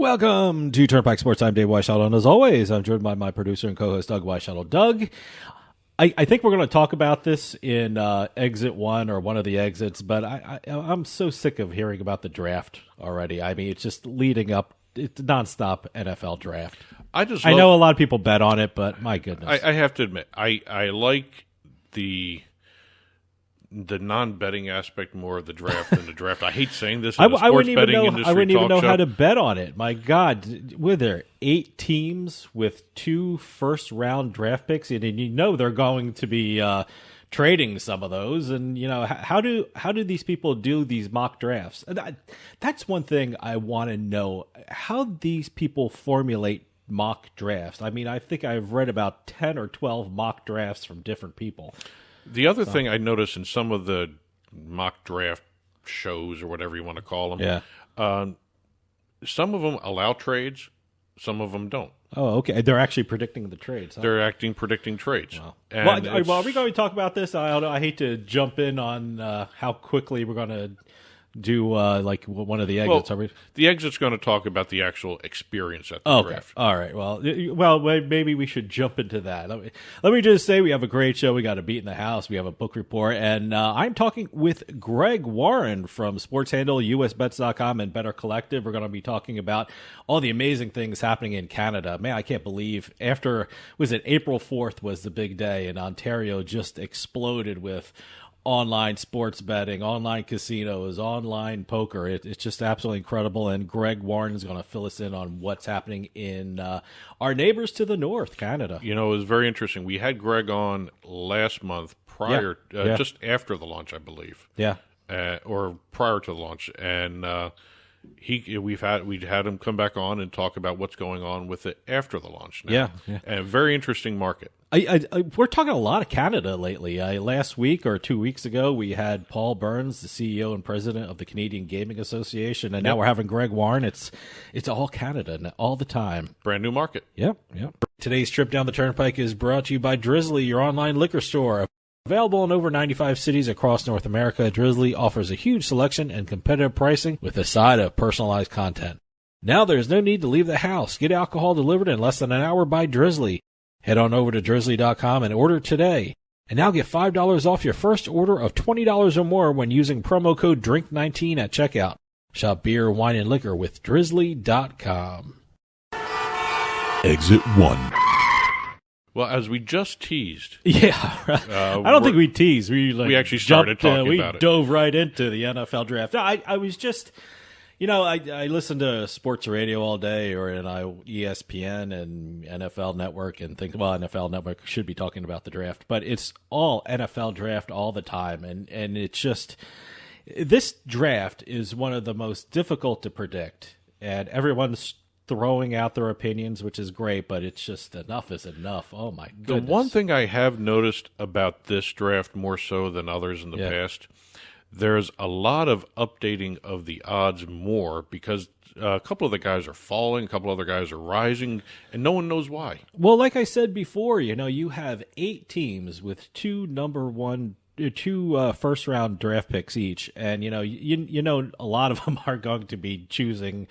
Welcome to Turnpike Sports. I'm Dave Weischadle, and as always, I'm joined by my producer and co-host, Doug Weischadle. Doug, I think we're going to talk about this in Exit 1 or one of the exits, but I'm so sick of hearing about the draft already. I mean, it's just leading up. It's nonstop NFL draft. I know a lot of people bet on it, but my goodness. I have to admit, I like the non-betting aspect more of the draft than the draft. I hate saying this in the sports betting industry. I wouldn't even know show. how to bet on it. My God, were there 8 teams with 2 first-round draft picks, and you know they're going to be trading some of those. And you know how do these people do these mock drafts? That's one thing I want to know: how these people formulate mock drafts. I mean, I think I've read about 10 or 12 mock drafts from different people. The other thing I noticed in some of the mock draft shows or whatever you want to call them, some of them allow trades, some of them don't. Oh, okay. They're actually predicting the trades. Huh? They're predicting trades. Wow. Well, are we going to talk about this? I hate to jump in on how quickly we're going to do like one of the exits. Well, the exit's going to talk about the actual experience at the draft. All right. Well, maybe we should jump into that. Let me just say we have a great show. We got a Beatin The House. We have a book report, and I'm talking with Greg Warren from Sports Handle, USBets.com, and Better Collective. We're going to be talking about all the amazing things happening in Canada. Man, I can't believe April 4th was the big day, and Ontario just exploded with online sports betting, online casinos, online poker. It's just absolutely incredible. And Greg Warren is going to fill us in on what's happening in our neighbors to the north, Canada. You know, it was very interesting. We had Greg on last month just after the launch, I believe. Yeah. Or prior to the launch. And we'd had him come back on and talk about what's going on with it after the launch now. Yeah. And a very interesting market. We're talking a lot of Canada lately. Last week or 2 weeks ago, we had Paul Burns, the CEO and president of the Canadian Gaming Association, and now we're having Greg Warren. It's all Canada all the time. Brand new market. Yep. Today's trip down the Turnpike is brought to you by Drizzly, your online liquor store. Available in over 95 cities across North America, Drizzly offers a huge selection and competitive pricing with a side of personalized content. Now there's no need to leave the house. Get alcohol delivered in less than an hour by Drizzly. Head on over to drizzly.com and order today. And now get $5 off your first order of $20 or more when using promo code DRINK19 at checkout. Shop beer, wine, and liquor with drizzly.com. Exit 1. Well, as we just teased. Yeah, I don't think we teased. We actually started talking about it. We dove right into the NFL draft. No, I was just... You know, I listen to sports radio all day, or ESPN and NFL Network, and think, well, NFL Network should be talking about the draft, but it's all NFL draft all the time, and it's just this draft is one of the most difficult to predict, and everyone's throwing out their opinions, which is great, but it's just enough is enough. Oh my goodness! The one thing I have noticed about this draft more so than others in the past. There's a lot of updating of the odds more because a couple of the guys are falling, a couple other guys are rising, and no one knows why. Well, like I said before, you know, you have 8 teams with 2 first-round draft picks each, and you know a lot of them are going to be choosing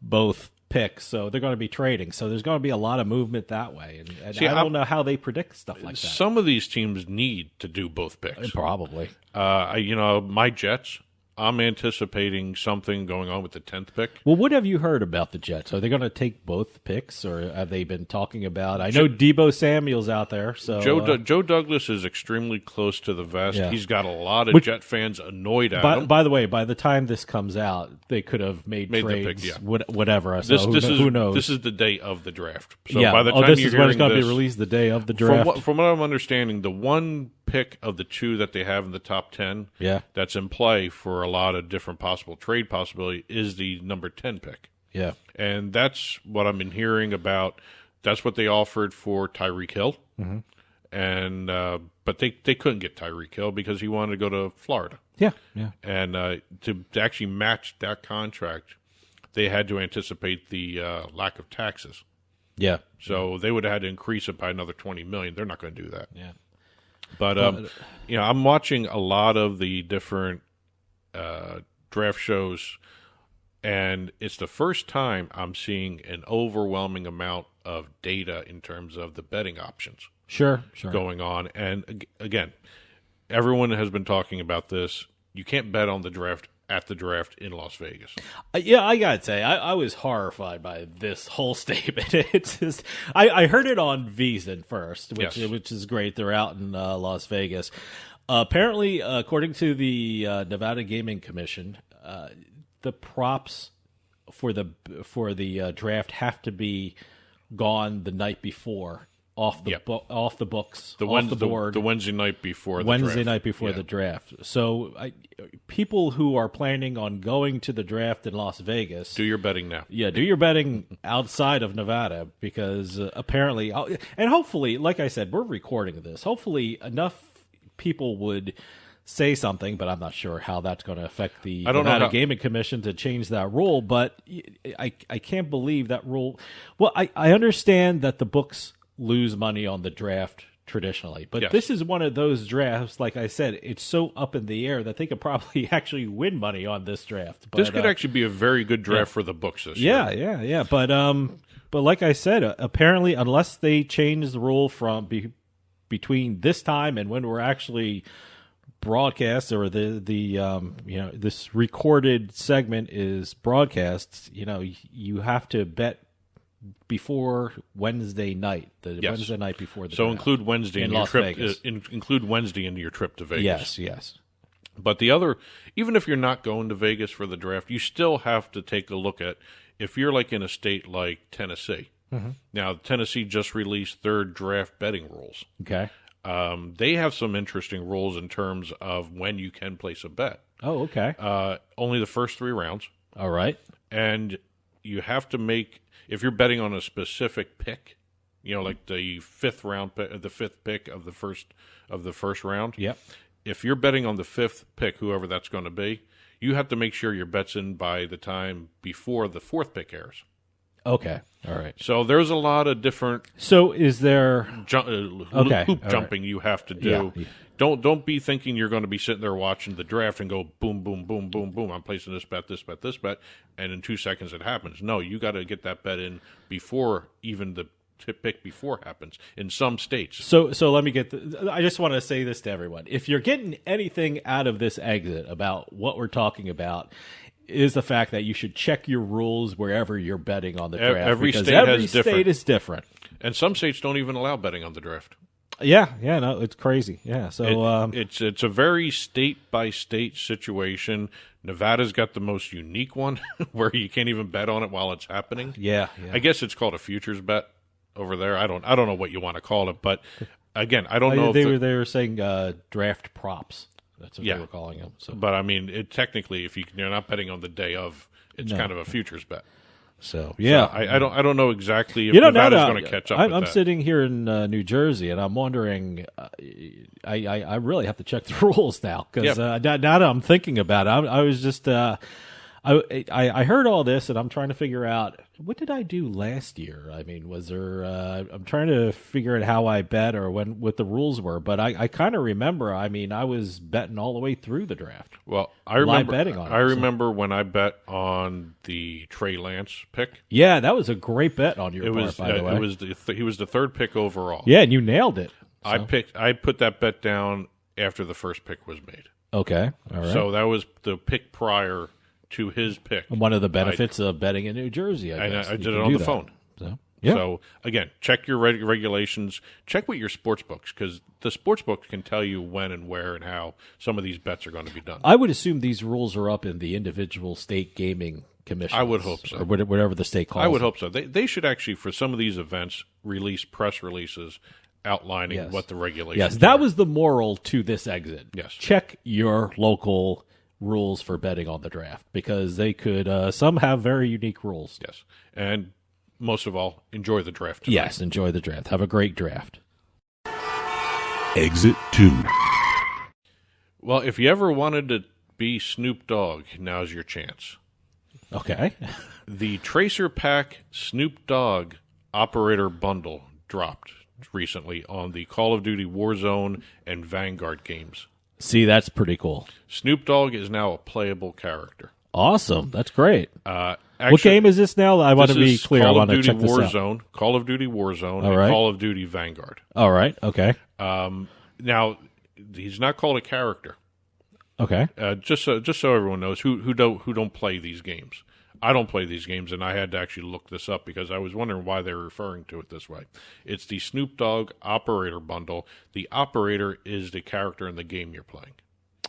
both picks, so they're going to be trading. So there's going to be a lot of movement that way, and I don't know how they predict stuff like that. Some of these teams need to do both picks. Probably. My Jets, I'm anticipating something going on with the 10th pick. Well, what have you heard about the Jets? Are they going to take both picks, or have they been talking about? I know Deebo Samuel's out there. So Joe Douglas is extremely close to the vest. Yeah. He's got a lot of Jet fans annoyed at him. By the way, by the time this comes out, they could have made trades, the pick, whatever. So who knows? This is the day of the draft. So yeah. by the time this is when it's going to be released, the day of the draft. From what I'm understanding, the one pick of the 2 that they have in the top 10 that's in play for a lot of different possible trade possibility is the number 10 pick. Yeah. And that's what I've been hearing about. That's what they offered for Tyreek Hill. Mm-hmm. And but they couldn't get Tyreek Hill because he wanted to go to Florida. Yeah. And to actually match that contract, they had to anticipate the lack of taxes. Yeah. So they would have had to increase it by another $20 million. They're not going to do that. Yeah. But I'm watching a lot of the different draft shows, And it's the first time I'm seeing an overwhelming amount of data in terms of the betting options Sure. going on. And again, everyone has been talking about this. You can't bet on the draft at the draft in Las Vegas. Yeah, I gotta say, I was horrified by this whole statement. It's just, I heard it on VSiN first, which is great. They're out in Las Vegas. Apparently, according to the Nevada Gaming Commission, the props for the draft have to be gone the night before, off the books, off the board, the Wednesday night before the draft. So people who are planning on going to the draft in Las Vegas, do your betting now. Yeah, do your betting outside of Nevada, because apparently, and hopefully, like I said, we're recording this. Hopefully, enough people would say something, but I'm not sure how that's going to affect the Nevada Gaming Commission to change that rule. But I can't believe that rule. Well, I understand that the books lose money on the draft traditionally, but this is one of those drafts, like I said, it's so up in the air that they could probably actually win money on this draft. But this could actually be a very good draft for the books this year. Yeah. But like I said, apparently, unless they change the rule from between this time and when we're actually broadcast, or this recorded segment is broadcast, you have to bet before Wednesday night, Wednesday night before the draft. Include Wednesday in your trip. Include Wednesday into your trip to Vegas. Yes. But even if you're not going to Vegas for the draft, you still have to take a look at, if you're like in a state like Tennessee. Mm-hmm. Now, Tennessee just released their draft betting rules. Okay. They have some interesting rules in terms of when you can place a bet. Oh, okay. Only the first 3 rounds. All right. And you have to make, if you're betting on a specific pick, like the 5th round, the 5th pick of the first round. Yep. If you're betting on the 5th pick, whoever that's going to be, you have to make sure your bet's in by the time before the 4th pick airs. Okay. All right. So there's a lot of different. So is there hoop jumping you have to do? Yeah. Don't be thinking you're going to be sitting there watching the draft and go boom, boom, boom, boom, boom. I'm placing this bet, and in 2 seconds it happens. No, you got to get that bet in before even the pick before happens in some states. So let me I just want to say this to everyone. If you're getting anything out of this exit about what we're talking about, is the fact that you should check your rules wherever you're betting on the draft. Every state is different. And some states don't even allow betting on the draft. Yeah, no, it's crazy. Yeah, so it's a very state-by-state situation. Nevada's got the most unique one where you can't even bet on it while it's happening. Yeah. I guess it's called a futures bet over there. I don't know what you want to call it, but again, I don't know if they were saying draft props. That's what they were calling them. So. But I mean, technically, if you're not betting on the day of, it's kind of a futures bet. So yeah, I don't know exactly if Nevada's going to catch up. I'm sitting here in New Jersey, and I'm wondering. I really have to check the rules now, because now that I'm thinking about it, I was just. I heard all this, and I'm trying to figure out, what did I do last year? I mean, was there? I'm trying to figure out how I bet or what the rules were. But I kind of remember. I mean, I was betting all the way through the draft. Well, I remember betting on it. I remember when I bet on the Trey Lance pick. Yeah, that was a great bet on your part, by the way. He was the 3rd pick overall. Yeah, and you nailed it. So. I put that bet down after the first pick was made. Okay, all right. So that was the pick prior to his pick. One of the benefits of betting in New Jersey, I guess. I did it on the phone. So, So, again, check your regulations. Check with your sports books, because the sports books can tell you when and where and how some of these bets are going to be done. I would assume these rules are up in the individual state gaming commissions. I would hope so. Or whatever the state calls I would hope so. They should actually, for some of these events, release press releases outlining what the regulations are. Yes, that was the moral to this exit. Yes. Check your local rules for betting on the draft, because they could some have very unique rules. Yes, and most of all, enjoy the draft tonight. Yes, enjoy the draft. Have a great draft. Exit 2. Well, if you ever wanted to be Snoop Dogg, now's your chance. Okay. The Tracer Pack Snoop Dogg Operator Bundle dropped recently on the Call of Duty Warzone and Vanguard games. See, that's pretty cool. Snoop Dogg is now a playable character. Awesome. That's great. Actually, what game is this now? I want to be clear. I Call want of to Duty check this out. Warzone, Call of Duty Warzone, All and right. Call of Duty Vanguard. All right. Okay. Now, he's not called a character. Okay. Just so everyone knows who don't play these games. I don't play these games, and I had to actually look this up because I was wondering why they were referring to it this way. It's the Snoop Dogg Operator Bundle. The operator is the character in the game you're playing.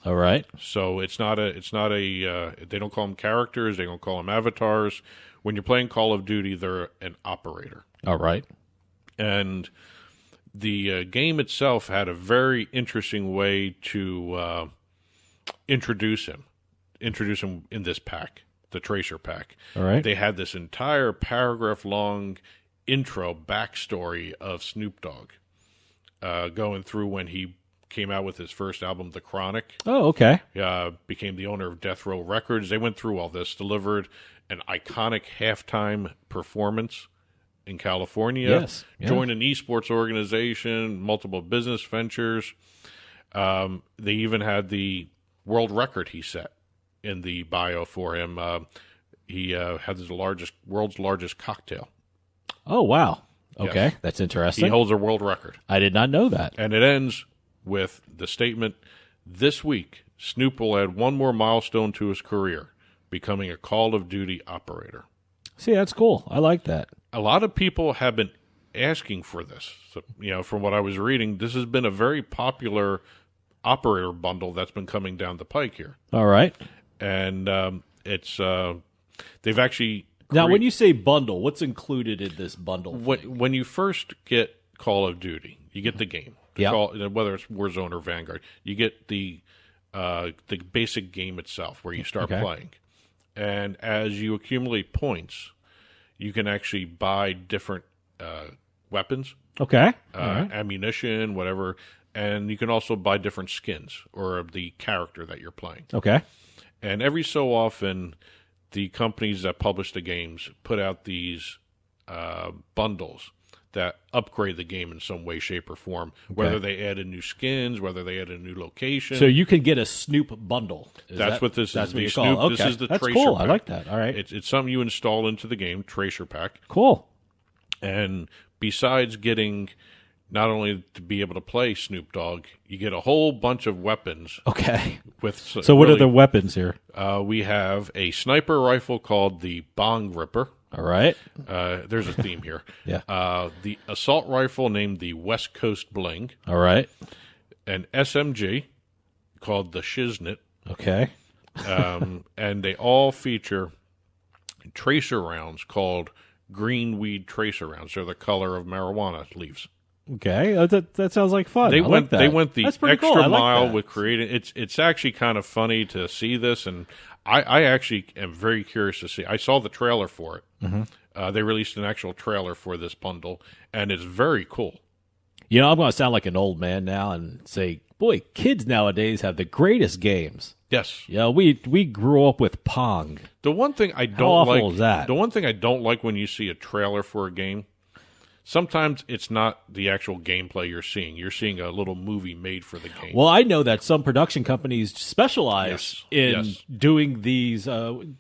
All right. So it's not a they don't call them characters, they don't call them avatars. When you're playing Call of Duty, they're an operator. All right. And the game itself had a very interesting way to introduce him in this pack, the Tracer pack. All right. They had this entire paragraph-long intro backstory of Snoop Dogg, going through when he came out with his first album, The Chronic. Oh, okay. Became the owner of Death Row Records. They went through all this, delivered an iconic halftime performance in California. Yes. Yeah. Joined an esports organization, multiple business ventures. They even had the world record he set in the bio for him. He had the world's largest cocktail. Oh, wow. Okay. Yes. That's interesting. He holds a world record. I did not know that. And it ends with the statement, this week, Snoop will add one more milestone to his career, becoming a Call of Duty operator. See, that's cool. I like that. A lot of people have been asking for this. So, from what I was reading, this has been a very popular operator bundle that's been coming down the pike here. All right. And it's they've actually... Now, when you say bundle, what's included in this bundle? When you first get Call of Duty, you get the game. Yeah. Whether it's Warzone or Vanguard, you get the basic game itself where you start playing. And as you accumulate points, you can actually buy different weapons, Okay. ammunition, whatever, and you can also buy different skins or the character that you're playing. Okay. And every so often, the companies that publish the games put out these bundles that upgrade the game in some way, shape, or form, whether they add in new skins, whether they add a new location. So you can get a Snoop bundle. That's what this that's is. What The you Snoop, call it. this Okay. is the that's Tracer cool. pack. I like that. All right. It's something you install into the game, Tracer Pack. Cool. And besides getting not only to be able to play Snoop Dogg, you get a whole bunch of weapons. Okay. So what are the weapons here? We have a sniper rifle called the Bong Ripper. All right. There's a theme here. Yeah. The assault rifle named the West Coast Bling. All right. An SMG called the Shiznit. Okay. And they all feature tracer rounds called green weed tracer rounds. They're the color of marijuana leaves. Okay. That sounds like fun. They I went like that. they went the That's pretty extra cool. I like mile that. with creating. It's actually kind of funny to see this, and I actually am very curious to see. I saw the trailer for it. Mm-hmm. They released an actual trailer for this bundle, and it's very cool. I'm going to sound like an old man now and say, boy, kids nowadays have the greatest games. Yes. We grew up with Pong. The one thing I don't awful like is that? The one thing I don't like when you see a trailer for a game, sometimes it's not the actual gameplay you're seeing. You're seeing a little movie made for the game. Well, I know that some production companies specialize in doing these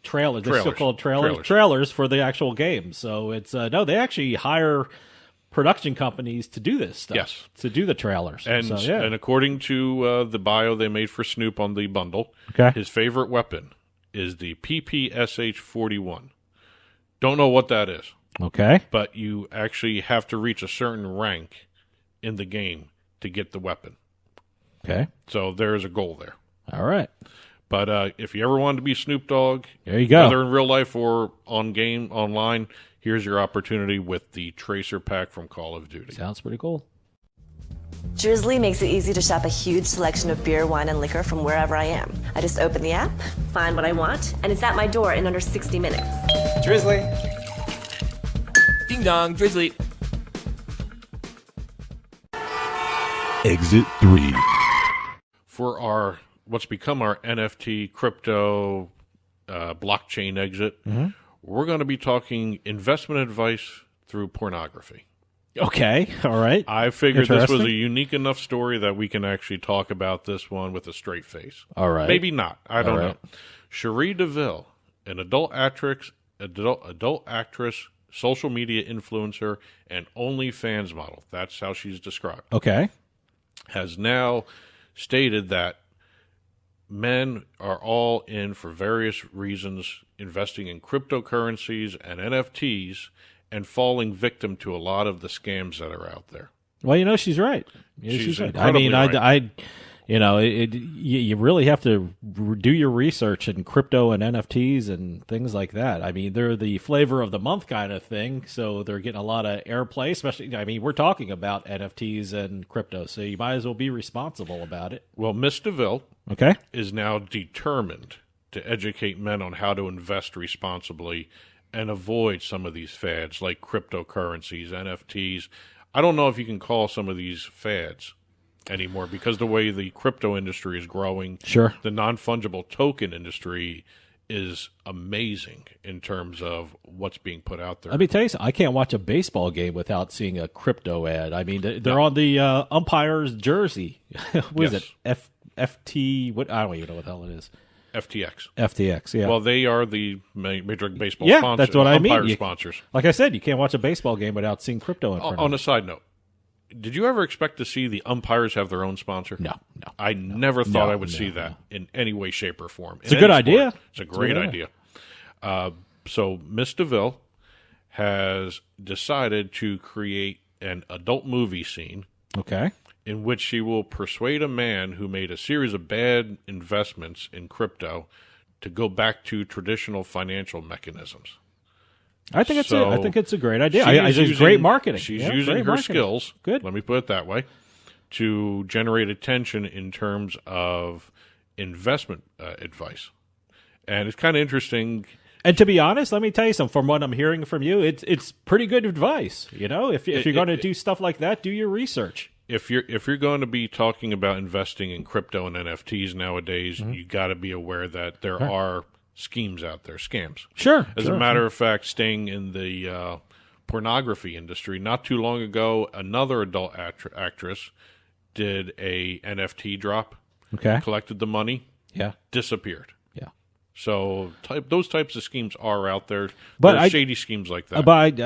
trailers. They're still called trailers for the actual game. So it's they actually hire production companies to do this stuff. Yes. To do the trailers. And and according to the bio they made for Snoop on the bundle, his favorite weapon is the PPSH-41. Don't know what that is. Okay. But you actually have to reach a certain rank in the game to get the weapon. Okay. So there's a goal there. All right. But if you ever wanted to be Snoop Dogg, there you go. Whether in real life or online, here's your opportunity with the Tracer Pack from Call of Duty. Sounds pretty cool. Drizzly makes it easy to shop a huge selection of beer, wine, and liquor from wherever I am. I just open the app, find what I want, and it's at my door in under 60 minutes. Drizzly. Ding dong, Drizzly. Exit 3. For what's become our NFT crypto blockchain exit, we're going to be talking investment advice through pornography. Okay, all right. I figured this was a unique enough story that we can actually talk about this one with a straight face. All right. Maybe not. I don't know. Right. Cherie DeVille an adult actress, social media influencer, and OnlyFans model. That's how she's described. Okay. Has now stated that men are all in for various reasons investing in cryptocurrencies and NFTs and falling victim to a lot of the scams that are out there. Well, she's right. She's right. incredibly right. You really have to do your research in crypto and NFTs and things like that. I mean, they're the flavor of the month kind of thing, so they're getting a lot of airplay, especially, we're talking about NFTs and crypto, so you might as well be responsible about it. Well, Miss DeVille Okay. is now determined to educate men on how to invest responsibly and avoid some of these fads like cryptocurrencies, NFTs. I don't know if you can call some of these fads anymore because the way the crypto industry is growing. Sure. The non-fungible token industry is amazing in terms of what's being put out there. Let me tell you something. I can't watch a baseball game without seeing a crypto ad. I mean, they're on the umpire's jersey. What is it? FT? What? I don't even know what the hell it is. FTX. FTX, yeah. Well, they are the Major League Baseball Yeah, sponsors. that's what I mean. Umpire sponsors. Like I said, you can't watch a baseball game without seeing crypto in front of On it. a side note, did you ever expect to see the umpires have their own sponsor? No. I never thought I would see no. that in any way, shape, or form. It's a good idea. It's a great idea. So Miss DeVille has decided to create an adult movie scene Okay. in which she will persuade a man who made a series of bad investments in crypto to go back to traditional financial mechanisms. I think it's a great idea. It's great marketing. She's Yeah, using great her marketing. skills. Good. Let me put it that way, to generate attention in terms of investment advice. And it's kind of interesting. And to be honest, let me tell you something. From what I'm hearing from you, it's pretty good advice. If you're going to do stuff like that, do your research. If you're going to be talking about investing in crypto and NFTs nowadays, you got to be aware that there are schemes out there, scams. Sure. As a matter of fact, staying in the pornography industry, not too long ago, another adult actress did a NFT drop, Okay. collected the money, Yeah. disappeared. Yeah. So those types of schemes are out there. But There's shady schemes like that. But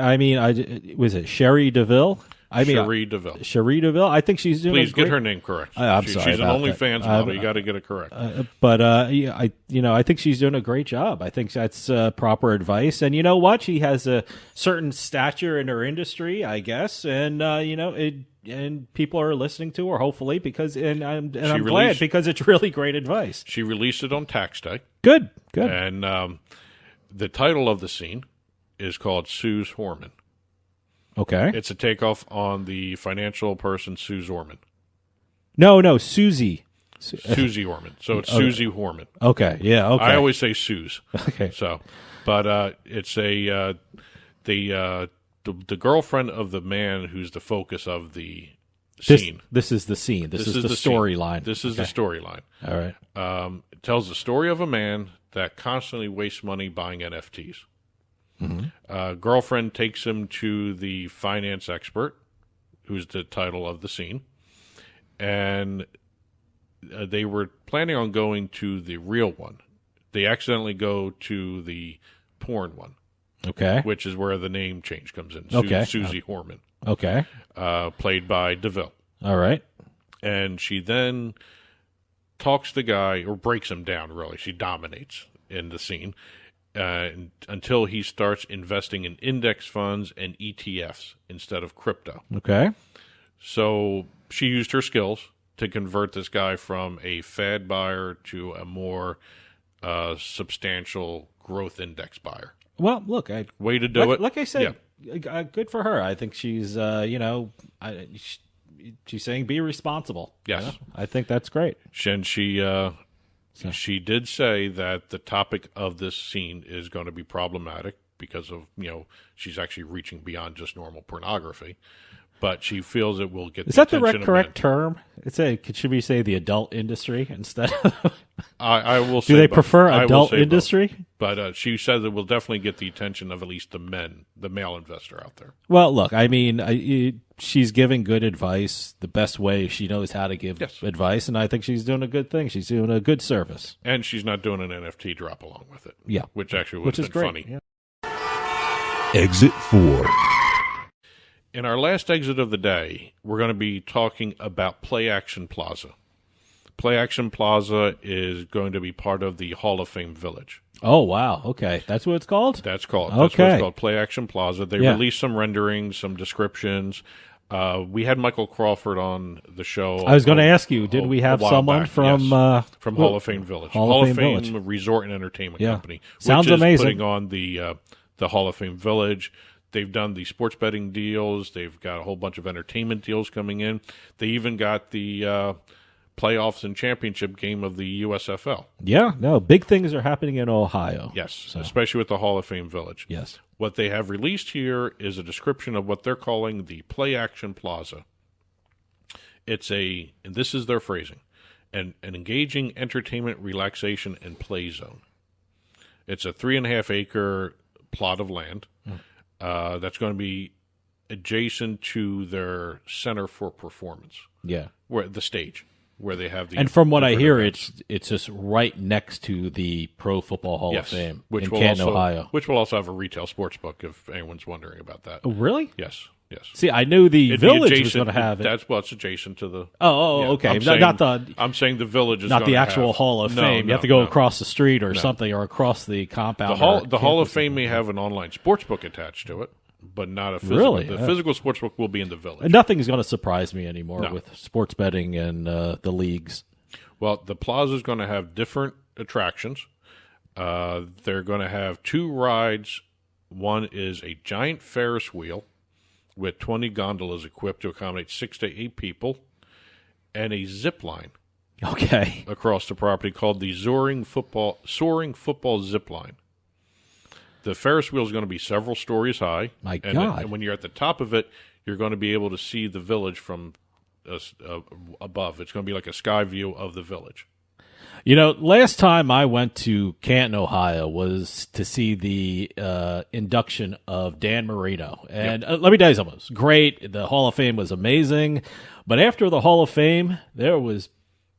was it Sherry DeVille? Cherie DeVille. Cherie DeVille. I think she's doing. Please a great, get her name correct. I'm She's sorry an about OnlyFans that. model. You got to get it correct. I think she's doing a great job. I think that's proper advice. And you know what? She has a certain stature in her industry, I guess. And and people are listening to her, hopefully, because I'm glad because it's really great advice. She released it on tax day. Good. And the title of the scene is called Suze Horman. Okay. It's a takeoff on the financial person Sue Zorman. No, Susie. Susie Horman. So it's Susie Horman. Okay. Yeah. Okay. I always say Suze. Okay. So, but it's the girlfriend of the man who's the focus of the scene. This is the scene. This is the storyline. This is the storyline. All right. It tells the story of a man that constantly wastes money buying NFTs. Girlfriend takes him to the finance expert, who's the title of the scene, and they were planning on going to the real one. They accidentally go to the porn one, Okay. which is where the name change comes in. Okay. Susie Horman, Okay. played by DeVille. All right. And she then talks the guy, or breaks him down, really. She dominates in the scene. Until he starts investing in index funds and ETFs instead of crypto. Okay. So she used her skills to convert this guy from a fad buyer to a more substantial growth index buyer. Well, look, Way to do it. Like I said, good for her. I think she's, she's saying be responsible. Yes. I think that's great. And she did say that the topic of this scene is going to be problematic because of, she's actually reaching beyond just normal pornography. But she feels it will get Is the that the attention of correct men. term? Should we say the adult industry instead of I will say Do they both. prefer I will adult say both. industry? But she says it will definitely get the attention of at least the male investor out there. Well, look, I mean, she's giving good advice the best way she knows how to give advice, and I think she's doing a good thing. She's doing a good service. And she's not doing an NFT drop along with it. Yeah. Which actually would have been funny. Yeah. Exit 4. In our last exit of the day, we're going to be talking about Action Plaza. Action Plaza is going to be part of the Hall of Fame Village. Oh, wow. Okay. That's what it's called? That's called. Okay. That's what it's called, Action Plaza. They released some renderings, some descriptions. We had Michael Crawford on the show. I was going to ask you, did we have someone back. from... Yes. From Hall of Fame Village. Hall of Fame Village. Resort and Entertainment Company. Sounds which is amazing. Putting on the Hall of Fame Village. They've done the sports betting deals. They've got a whole bunch of entertainment deals coming in. They even got the playoffs and championship game of the USFL. Yeah, no, big things are happening in Ohio. Yes, especially with the Hall of Fame Village. Yes. What they have released here is a description of what they're calling the Action Plaza. It's and this is their phrasing, an engaging entertainment, relaxation, and play zone. It's a 3.5 acre plot of land. That's going to be adjacent to their Center for Performance. Yeah. Where the stage, where they have the... And from what I hear, events. it's just right next to the Pro Football Hall of Fame in will Canton, also, Ohio. Which will also have a retail sports book, if anyone's wondering about that. Oh, really? Yes. See, I knew the It'd be village was adjacent- going to have it. It's adjacent to the... Okay. I'm saying the village is not the gonna actual have, Hall of No, Fame. You no, have to go no. across the street or something, or across the compound. The Hall of Fame may have an online sports book attached to it, but not a physical. Really? The physical sports book will be in the village. Nothing's going to surprise me anymore No. with sports betting and the leagues. Well, the plaza is going to have different attractions. They're going to have 2 rides. One is a giant Ferris wheel with 20 gondolas equipped to accommodate 6 to 8 people, and a zip line Okay. across the property called the Soaring Football Zip Line. The Ferris wheel is going to be several stories high. My and, God. And when you're at the top of it, you're going to be able to see the village from above. It's going to be like a sky view of the village. You know, last time I went to Canton, Ohio, was to see the induction of Dan Marino. And let me tell you something. It was great. The Hall of Fame was amazing. But after the Hall of Fame, there was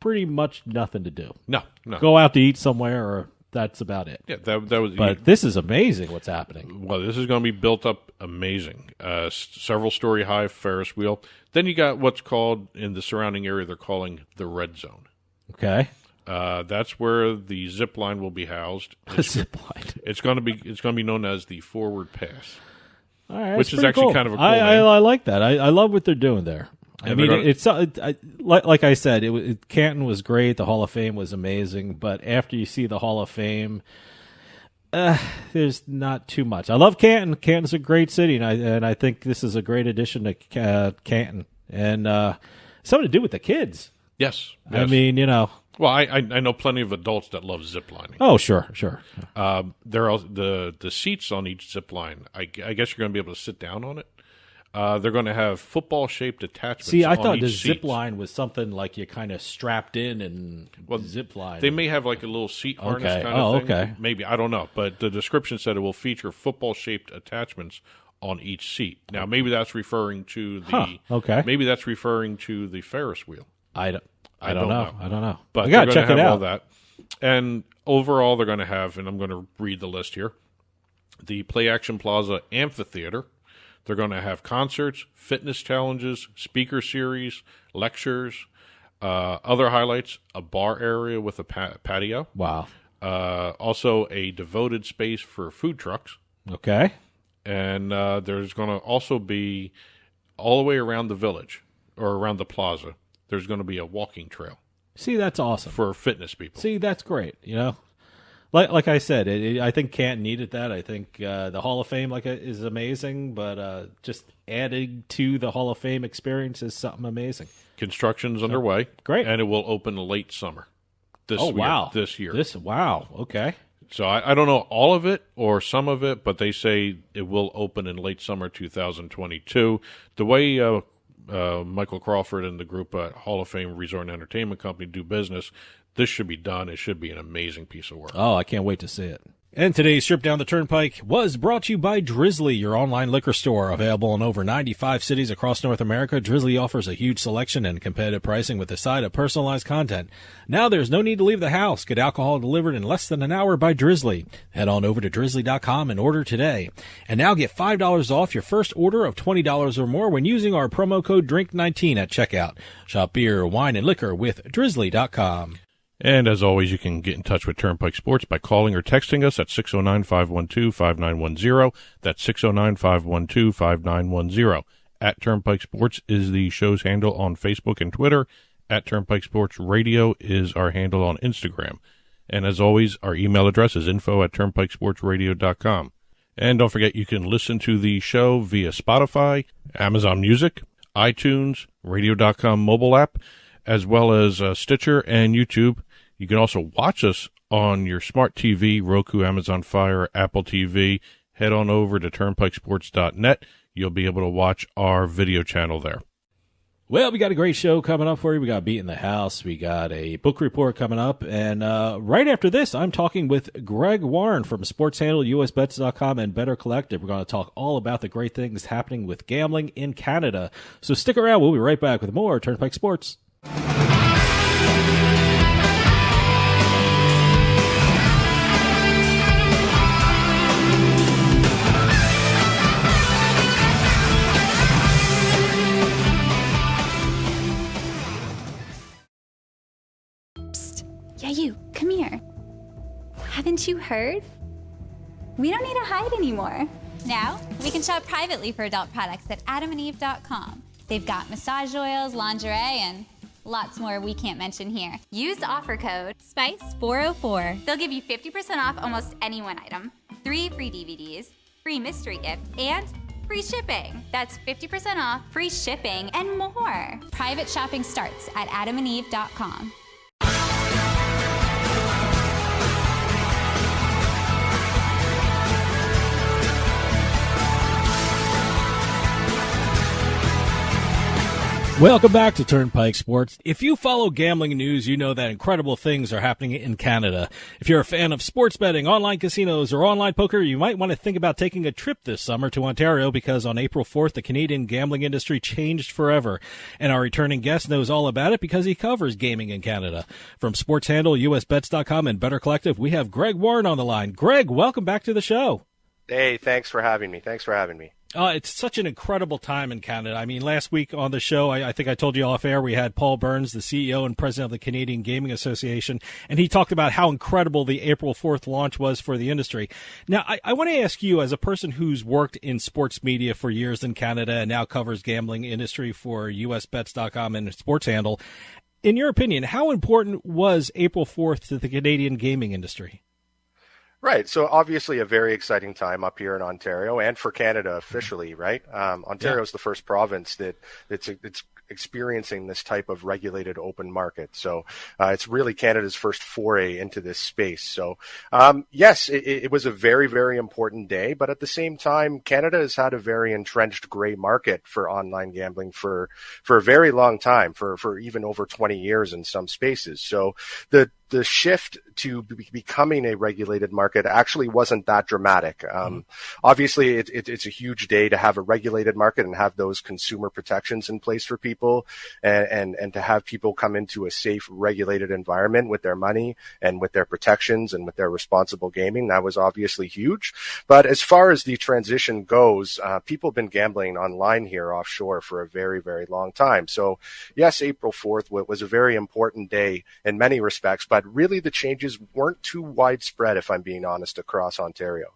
pretty much nothing to do. No. Go out to eat somewhere, or that's about it. Yeah, that was. But this is amazing what's happening. Well, this is going to be built up amazing. Several story high Ferris wheel. Then you got what's called, in the surrounding area, they're calling the Red Zone. Okay. That's where the zip line will be housed. Zip line. It's going to be known as the Forward Pass. All right, Which that's is pretty actually cool. kind of a cool I name. like that. I love what they're doing there. I mean, like I said, Canton was great. The Hall of Fame was amazing. But after you see the Hall of Fame, there's not too much. I love Canton. Canton's a great city, and I think this is a great addition to Canton. And something to do with the kids. Yes. I mean, you know. Well, I know plenty of adults that love zip lining. Oh, sure. There are the seats on each zip line. I guess you're going to be able to sit down on it. They're going to have football-shaped attachments. See, I on thought each the seat. zip line was something like you kind of strapped in and zip line. They may have like a little seat harness Okay. kind of thing. Okay. Maybe, I don't know. But the description said it will feature football-shaped attachments on each seat. Now, maybe that's referring to the Okay. Maybe that's referring to the Ferris wheel. I don't know. But I gotta they're check gonna it have out. all that. And overall, they're going to have, and I'm going to read the list here, the Action Plaza Amphitheater. They're going to have concerts, fitness challenges, speaker series, lectures, other highlights, a bar area with a patio. Wow. Also a devoted space for food trucks. Okay. And there's going to also be, all the way around the village, or around the plaza, there's going to be a walking trail. See, that's awesome. For fitness people. See, that's great. You know, like I said, I think Canton needed that. I think the Hall of Fame is amazing, but just adding to the Hall of Fame experience is something amazing. Construction's underway. Great. And it will open late summer. This year. Wow. Okay. So I don't know all of it or some of it, but they say it will open in late summer 2022. The way Michael Crawford and the group at Hall of Fame Resort and Entertainment Company do business, this should be done. It should be an amazing piece of work. Oh, I can't wait to see it. And today's trip down the Turnpike was brought to you by Drizzly, your online liquor store. Available in over 95 cities across North America, Drizzly offers a huge selection and competitive pricing with a side of personalized content. Now there's no need to leave the house. Get alcohol delivered in less than an hour by Drizzly. Head on over to drizzly.com and order today. And now get $5 off your first order of $20 or more when using our promo code DRINK19 at checkout. Shop beer, wine, and liquor with drizzly.com. And as always, you can get in touch with Turnpike Sports by calling or texting us at 609-512-5910. That's 609-512-5910. At Turnpike Sports is the show's handle on Facebook and Twitter. At Turnpike Sports Radio is our handle on Instagram. And as always, our email address is info@turnpikesportsradio.com. And don't forget, you can listen to the show via Spotify, Amazon Music, iTunes, radio.com mobile app, as well as Stitcher and YouTube. You can also watch us on your smart TV, Roku, Amazon Fire, Apple TV. Head on over to turnpikesports.net. You'll be able to watch our video channel there. Well, we got a great show coming up for you. We got Beatin The House. We got a book report coming up. And right after this, I'm talking with Greg Warren from Sports Handle, USBets.com, and Better Collective. We're going to talk all about the great things happening with gambling in Canada. So stick around. We'll be right back with more Turnpike Sports. Yeah, you, come here. Haven't you heard? We don't need to hide anymore. Now, we can shop privately for adult products at adamandeve.com. They've got massage oils, lingerie, and lots more we can't mention here. Use offer code SPICE404. They'll give you 50% off almost any one item, 3 free DVDs, free mystery gift, and free shipping. That's 50% off, free shipping, and more. Private shopping starts at adamandeve.com. Welcome back to Turnpike Sports. If you follow gambling news, you know that incredible things are happening in Canada. If you're a fan of sports betting, online casinos, or online poker, you might want to think about taking a trip this summer to Ontario, because on April 4th, the Canadian gambling industry changed forever. And our returning guest knows all about it because he covers gaming in Canada. From Sports Handle, USBets.com, and Better Collective, we have Greg Warren on the line. Greg, welcome back to the show. Hey, thanks for having me. It's such an incredible time in Canada. I mean, last week on the show, I think I told you off air, we had Paul Burns, the CEO and president of the Canadian Gaming Association, and he talked about how incredible the April 4th launch was for the industry. Now, I want to ask you, as a person who's worked in sports media for years in Canada and now covers gambling industry for USBets.com and Sports Handle, in your opinion, how important was April 4th to the Canadian gaming industry? Right. So obviously a very exciting time up here in Ontario and for Canada officially, right? Ontario is the first province it's experiencing this type of regulated open market. So it's really Canada's first foray into this space. So yes, it was a very, very important day. But at the same time, Canada has had a very entrenched gray market for online gambling for a very long time, for even over 20 years in some spaces. So the shift to becoming a regulated market actually wasn't that dramatic. Obviously, it's a huge day to have a regulated market and have those consumer protections in place for people, and to have people come into a safe, regulated environment with their money and with their protections and with their responsible gaming. That was obviously huge. But as far as the transition goes, people have been gambling online here offshore for a very, very long time. So yes, April 4th was a very important day in many respects, but really the changes weren't too widespread, if I'm being honest, across Ontario.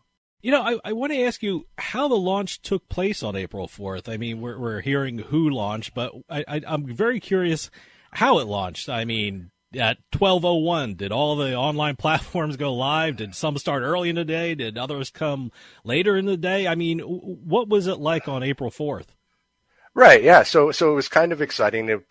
You know, I want to ask you how the launch took place on April 4th. I mean, we're hearing who launched, but I'm very curious how it launched. I mean, at 12:01, did all the online platforms go live? Did some start early in the day? Did others come later in the day? I mean, what was it like on April 4th? Right, yeah. So it was kind of exciting.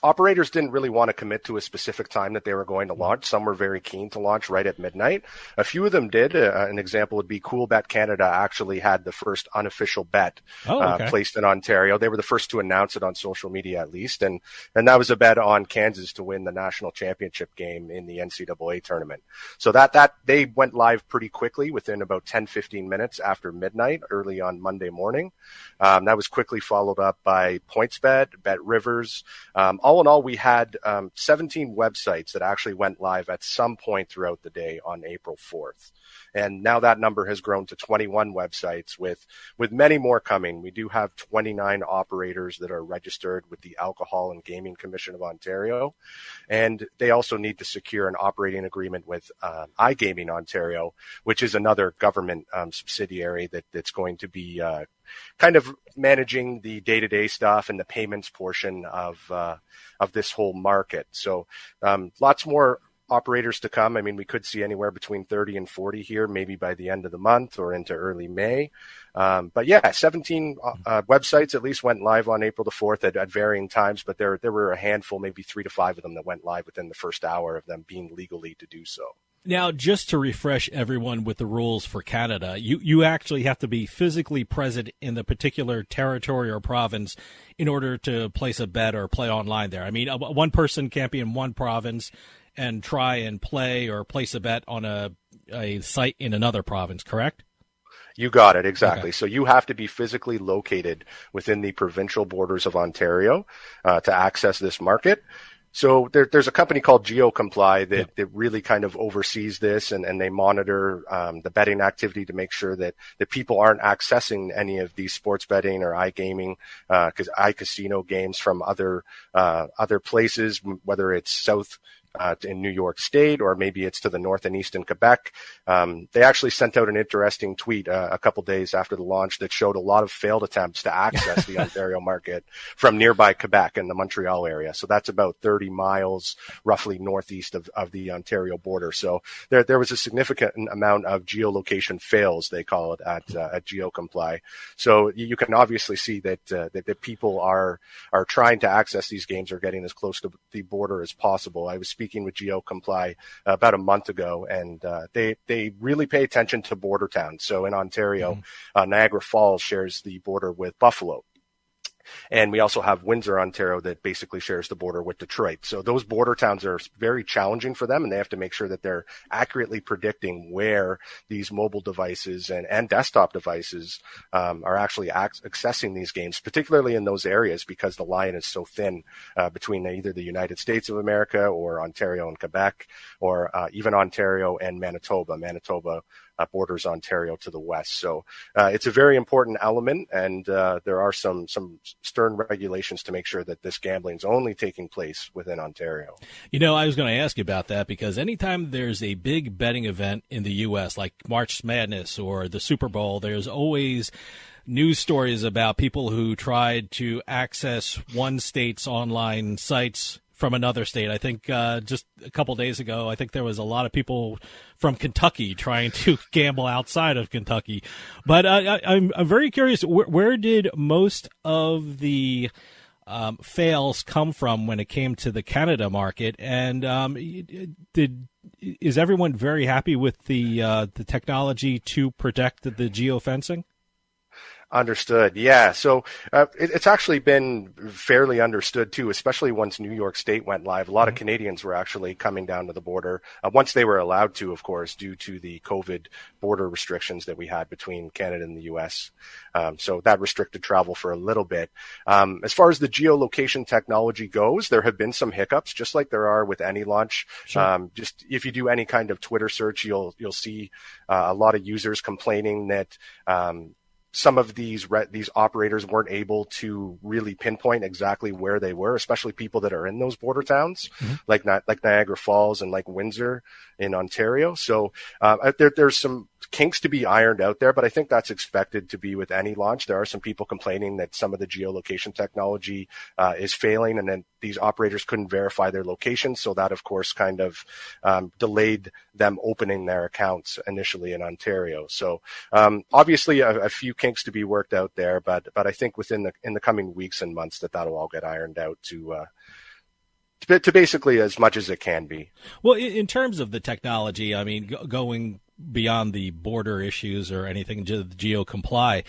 operators didn't really want to commit to a specific time that they were going to launch. Some were very keen to launch right at midnight. A few of them did. An example would be Cool Bet Canada actually had the first unofficial bet placed in Ontario. They were the first to announce it on social media, at least. And that was a bet on Kansas to win the national championship game in the NCAA tournament. So that they went live pretty quickly within about 10, 15 minutes after midnight, early on Monday morning. That was quickly followed up by PointsBet, BetRivers. All in all, we had 17 websites that actually went live at some point throughout the day on April 4th. And now that number has grown to 21 websites with many more coming. We do have 29 operators that are registered with the Alcohol and Gaming Commission of Ontario. And they also need to secure an operating agreement with iGaming Ontario, which is another government subsidiary that's going to be kind of managing the day-to-day stuff and the payments portion of this whole market. So lots more operators to come. I mean, we could see anywhere between 30 and 40 here, maybe by the end of the month or into early May. But yeah, 17 websites at least went live on April the 4th at varying times, but there were a handful, maybe 3 to 5 of them that went live within the first hour of them being legally to do so. Now, just to refresh everyone with the rules for Canada, you actually have to be physically present in the particular territory or province in order to place a bet or play online there. I mean, one person can't be in one province and try and play or place a bet on a site in another province, correct? You got it, exactly. Okay. So you have to be physically located within the provincial borders of Ontario to access this market. So there's a company called Geocomply that really kind of oversees this, and they monitor the betting activity to make sure that people aren't accessing any of these sports betting or iGaming, iCasino games from other places, whether it's south in New York State, or maybe it's to the north and east in Quebec. They actually sent out an interesting tweet a couple days after the launch that showed a lot of failed attempts to access the Ontario market from nearby Quebec and the Montreal area. So that's about 30 miles roughly northeast of the Ontario border. So there was a significant amount of geolocation fails, they call it, at Geocomply. So you can obviously see that people are trying to access these games or getting as close to the border as possible. I was speaking with Geocomply about a month ago, and they really pay attention to border towns. So in Ontario, Niagara Falls shares the border with Buffalo. And we also have Windsor, Ontario, that basically shares the border with Detroit. So those border towns are very challenging for them, and they have to make sure that they're accurately predicting where these mobile devices and desktop devices are actually accessing these games, particularly in those areas, because the line is so thin between either the United States of America or Ontario and Quebec, or even Ontario and Manitoba. Manitoba borders Ontario to the west. So it's a very important element, and there are some stern regulations to make sure that this gambling is only taking place within Ontario. You know, I was going to ask you about that, because anytime there's a big betting event in the U.S., like March Madness or the Super Bowl, there's always news stories about people who tried to access one state's online sites from another state. I think just a couple days ago, I think there was a lot of people from Kentucky trying to gamble outside of Kentucky. But I'm very curious, where did most of the fails come from when it came to the Canada market? And is everyone very happy with the technology to protect the geofencing? Understood. Yeah. So it's actually been fairly understood, too, especially once New York State went live. A lot of Canadians were actually coming down to the border once they were allowed to, of course, due to the COVID border restrictions that we had between Canada and the U.S. So that restricted travel for a little bit. As far as the geolocation technology goes, there have been some hiccups, just like there are with any launch. Sure. Just if you do any kind of Twitter search, you'll see a lot of users complaining that some of these operators weren't able to really pinpoint exactly where they were, especially people that are in those border towns, like Niagara Falls and like Windsor in Ontario. So there's some kinks to be ironed out there, but I think that's expected to be with any launch. There are some people complaining that some of the geolocation technology is failing, and then these operators couldn't verify their location. So that, of course, kind of delayed them opening their accounts initially in Ontario. So obviously a few kinks to be worked out there, but I think in the coming weeks and months that'll all get ironed out to to basically as much as it can be. Well, in terms of the technology, I mean, going beyond the border issues or anything, just Geocomply,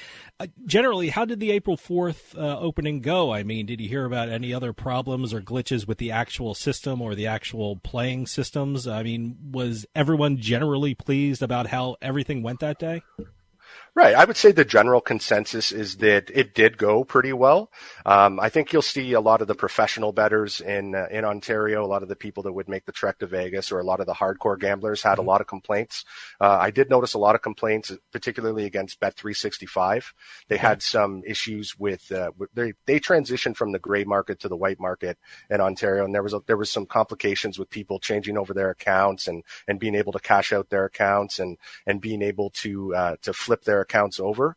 generally, how did the April 4th opening go? I mean, did you hear about any other problems or glitches with the actual system or the actual playing systems? I mean, was everyone generally pleased about how everything went that day? Right. I would say the general consensus is that it did go pretty well. I think you'll see a lot of the professional bettors in Ontario, a lot of the people that would make the trek to Vegas, or a lot of the hardcore gamblers had a lot of complaints. I did notice a lot of complaints, particularly against Bet365. They had some issues with they transitioned from the gray market to the white market in Ontario, and there was some complications with people changing over their accounts and being able to cash out their accounts and being able to flip their accounts over.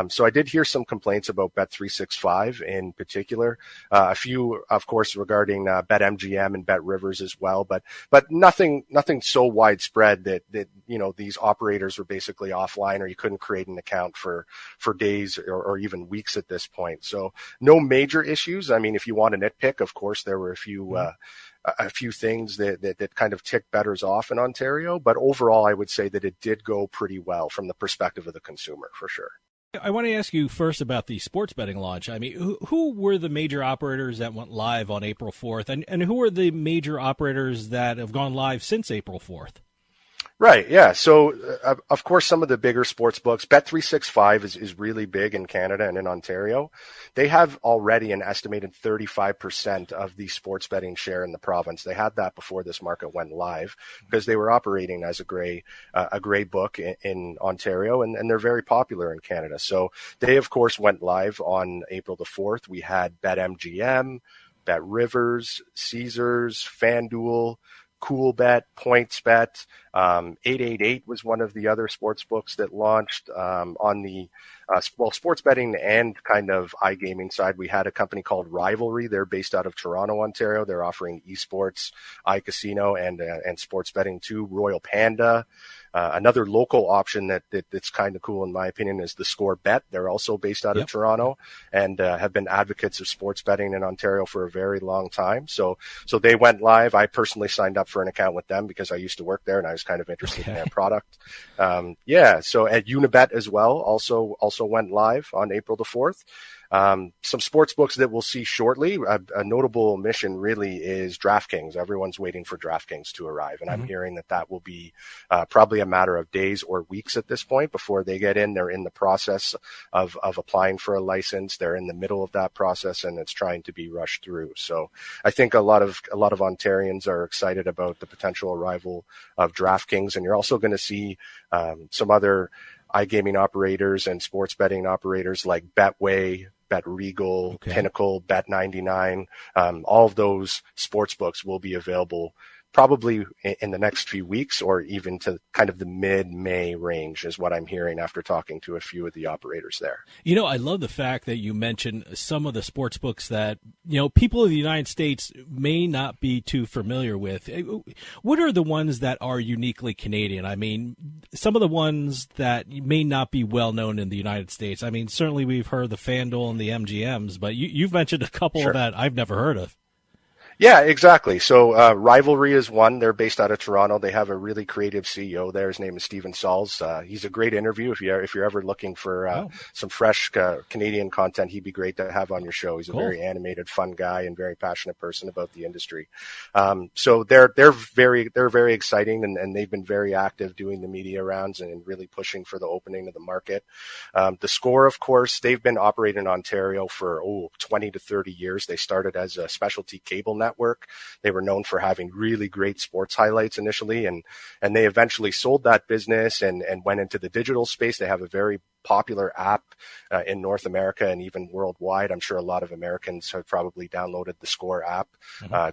So I did hear some complaints about Bet365 in particular, a few, of course, regarding BetMGM and BetRivers as well, but nothing so widespread that these operators were basically offline, or you couldn't create an account for days or even weeks at this point. So no major issues. I mean, if you want a nitpick, of course, there were a few things that kind of ticked bettors off in Ontario, but overall, I would say that it did go pretty well from the perspective of the consumer, for sure. I want to ask you first about the sports betting launch. I mean, who were the major operators that went live on April 4th, and who are the major operators that have gone live since April 4th? Right. Yeah. So, of course, some of the bigger sports books, Bet365 is really big in Canada and in Ontario. They have already an estimated 35% of the sports betting share in the province. They had that before this market went live because they were operating as a gray book in Ontario, and they're very popular in Canada. So they, of course, went live on April the 4th. We had BetMGM, BetRivers, Caesars, FanDuel, CoolBet, PointsBet, 888 was one of the other sports books that launched on the sports betting and kind of iGaming side. We had a company called Rivalry. They're based out of Toronto, Ontario. They're offering esports, iCasino, and sports betting too. Royal Panda. Another local option that's kind of cool, in my opinion, is the Score Bet. They're also based out of Toronto and have been advocates of sports betting in Ontario for a very long time. So they went live. I personally signed up for an account with them because I used to work there and I was kind of interested in their product. So at Unibet as well, also went live on April the 4th. Some sports books that we'll see shortly. A notable omission really is DraftKings. Everyone's waiting for DraftKings to arrive, and I'm hearing that will be probably a matter of days or weeks at this point before they get in. They're in the process of applying for a license. They're in the middle of that process, and it's trying to be rushed through. So I think a lot of Ontarians are excited about the potential arrival of DraftKings, and you're also going to see some other iGaming operators and sports betting operators like Betway, BetRegal, Pinnacle, Bet99. All of those sports books will be available probably in the next few weeks, or even to kind of the mid-May range is what I'm hearing after talking to a few of the operators there. I love the fact that you mentioned some of the sports books that, people in the United States may not be too familiar with. What are the ones that are uniquely Canadian? I mean, some of the ones that may not be well known in the United States. I mean, certainly we've heard the FanDuel and the MGMs, but you've mentioned a couple that I've never heard of. Yeah, exactly. So Rivalry is one. They're based out of Toronto. They have a really creative CEO there. His name is Stephen Sauls. He's a great interview. If you're ever looking for some fresh Canadian content, he'd be great to have on your show. He's a very animated, fun guy and very passionate person about the industry. So they're very exciting, and they've been very active doing the media rounds and really pushing for the opening of the market. The Score, of course, they've been operating in Ontario for 20 to 30 years. They started as a specialty cable network. They were known for having really great sports highlights initially, and they eventually sold that business and went into the digital space. They have a very popular app in North America and even worldwide. I'm sure a lot of Americans have probably downloaded the Score app.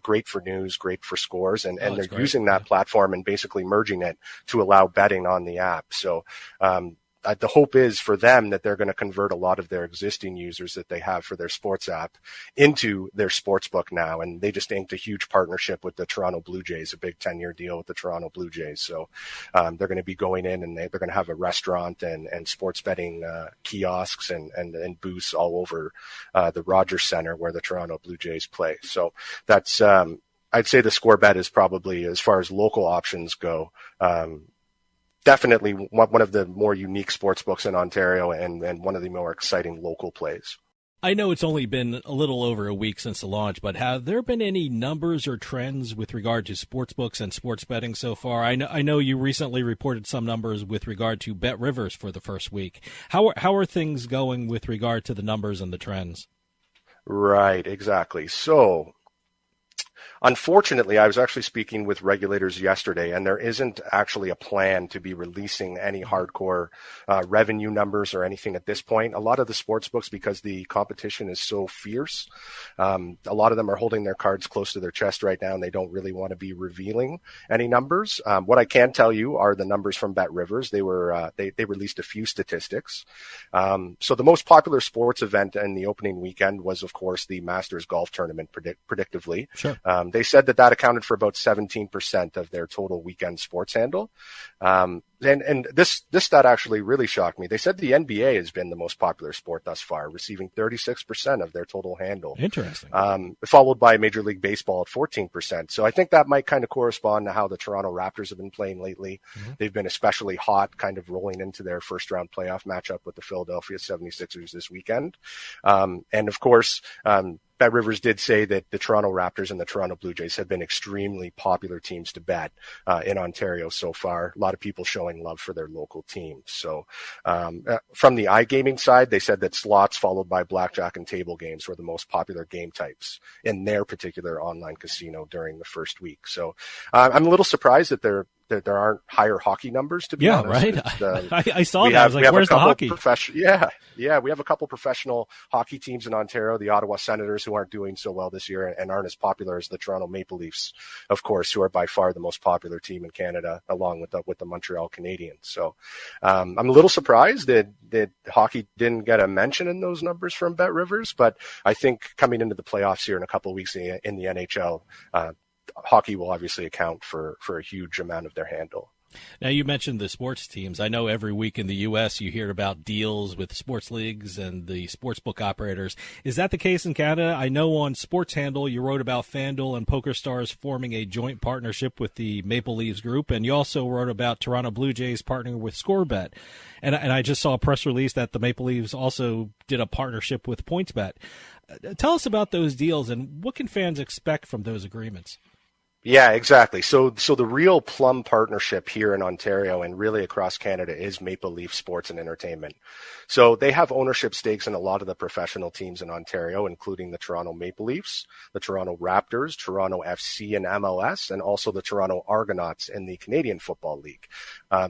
Great for news, great for scores, and they're using that platform and basically merging it to allow betting on the app. So the hope is for them that they're going to convert a lot of their existing users that they have for their sports app into their sports book now. And they just inked a huge partnership with the Toronto Blue Jays, a big 10-year deal with the Toronto Blue Jays. So they're going to be going in and they're going to have a restaurant and sports betting kiosks and booths all over the Rogers Centre where the Toronto Blue Jays play. So that's I'd say the Score Bet is probably, as far as local options go, definitely one of the more unique sports books in Ontario and one of the more exciting local plays. I know it's only been a little over a week since the launch, but have there been any numbers or trends with regard to sports books and sports betting so far? I know you recently reported some numbers with regard to BetRivers for the first week. How are things going with regard to the numbers and the trends? Right, exactly. So, unfortunately, I was actually speaking with regulators yesterday, and there isn't actually a plan to be releasing any hardcore revenue numbers or anything at this point. A lot of the sports books, because the competition is so fierce, a lot of them are holding their cards close to their chest right now, and they don't really want to be revealing any numbers. What I can tell you are the numbers from BetRivers. They released a few statistics. So the most popular sports event in the opening weekend was, of course, the Masters Golf Tournament, predictively. Sure. They said that accounted for about 17% of their total weekend sports handle. And this stat actually really shocked me. They said the NBA has been the most popular sport thus far, receiving 36% of their total handle. Interesting. Followed by Major League Baseball at 14%. So I think that might kind of correspond to how the Toronto Raptors have been playing lately. Mm-hmm. They've been especially hot, kind of rolling into their first round playoff matchup with the Philadelphia 76ers this weekend. And of course, BetRivers did say that the Toronto Raptors and the Toronto Blue Jays have been extremely popular teams to bet in Ontario so far. A lot of people showing love for their local teams. So from the iGaming side, they said that slots followed by blackjack and table games were the most popular game types in their particular online casino during the first week. So I'm a little surprised that there aren't higher hockey numbers, to be honest. Right. I saw that. I was like, where's the hockey? Yeah, we have a couple professional hockey teams in Ontario, the Ottawa Senators, who aren't doing so well this year and aren't as popular as the Toronto Maple Leafs, of course, who are by far the most popular team in Canada, along with the Montreal Canadiens. So I'm a little surprised that hockey didn't get a mention in those numbers from BetRivers, but I think coming into the playoffs here in a couple of weeks in the NHL, hockey will obviously account for a huge amount of their handle. Now, you mentioned the sports teams. I know every week in the U.S. you hear about deals with sports leagues and the sports book operators. Is that the case in Canada? I know on Sports Handle you wrote about FanDuel and PokerStars forming a joint partnership with the Maple Leafs group, and you also wrote about Toronto Blue Jays partnering with ScoreBet. And I just saw a press release that the Maple Leafs also did a partnership with PointsBet. Tell us about those deals, and what can fans expect from those agreements? Yeah, exactly. So the real plum partnership here in Ontario and really across Canada is Maple Leaf Sports and Entertainment. So they have ownership stakes in a lot of the professional teams in Ontario, including the Toronto Maple Leafs, the Toronto Raptors, Toronto FC and MLS, and also the Toronto Argonauts in the Canadian Football League.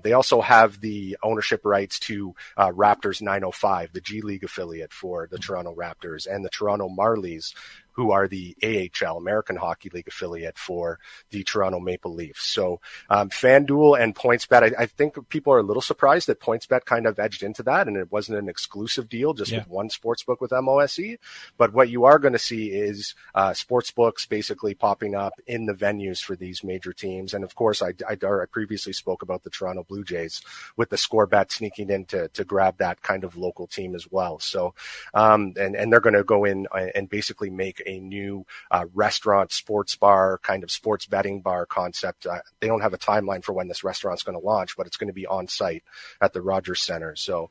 They also have the ownership rights to Raptors 905, the G League affiliate for the Toronto Raptors, and the Toronto Marlies, who are the AHL, American Hockey League affiliate for the Toronto Maple Leafs. So FanDuel and PointsBet, I think people are a little surprised that PointsBet kind of edged into that, and it wasn't an exclusive deal just with one sportsbook with MOSE. But what you are going to see is sportsbooks basically popping up in the venues for these major teams. And of course, I previously spoke about the Toronto Blue Jays with the ScoreBet sneaking in to grab that kind of local team as well. So, and they're going to go in and basically make a new restaurant, sports bar, kind of sports betting bar concept. They don't have a timeline for when this restaurant's going to launch, but it's going to be on site at the Rogers Center. So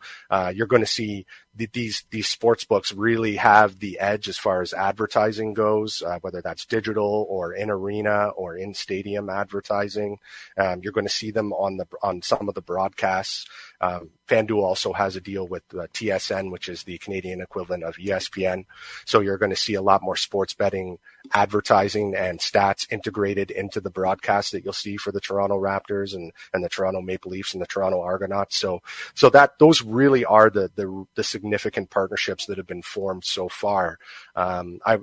you're going to see these sports books really have the edge as far as advertising goes, whether that's digital or in arena or in stadium advertising. You're going to see them on some of the broadcasts. FanDuel also has a deal with TSN, which is the Canadian equivalent of ESPN. So you're going to see a lot more sports betting advertising and stats integrated into the broadcast that you'll see for the Toronto Raptors and the Toronto Maple Leafs and the Toronto Argonauts. So that those really are the significant partnerships that have been formed so far. I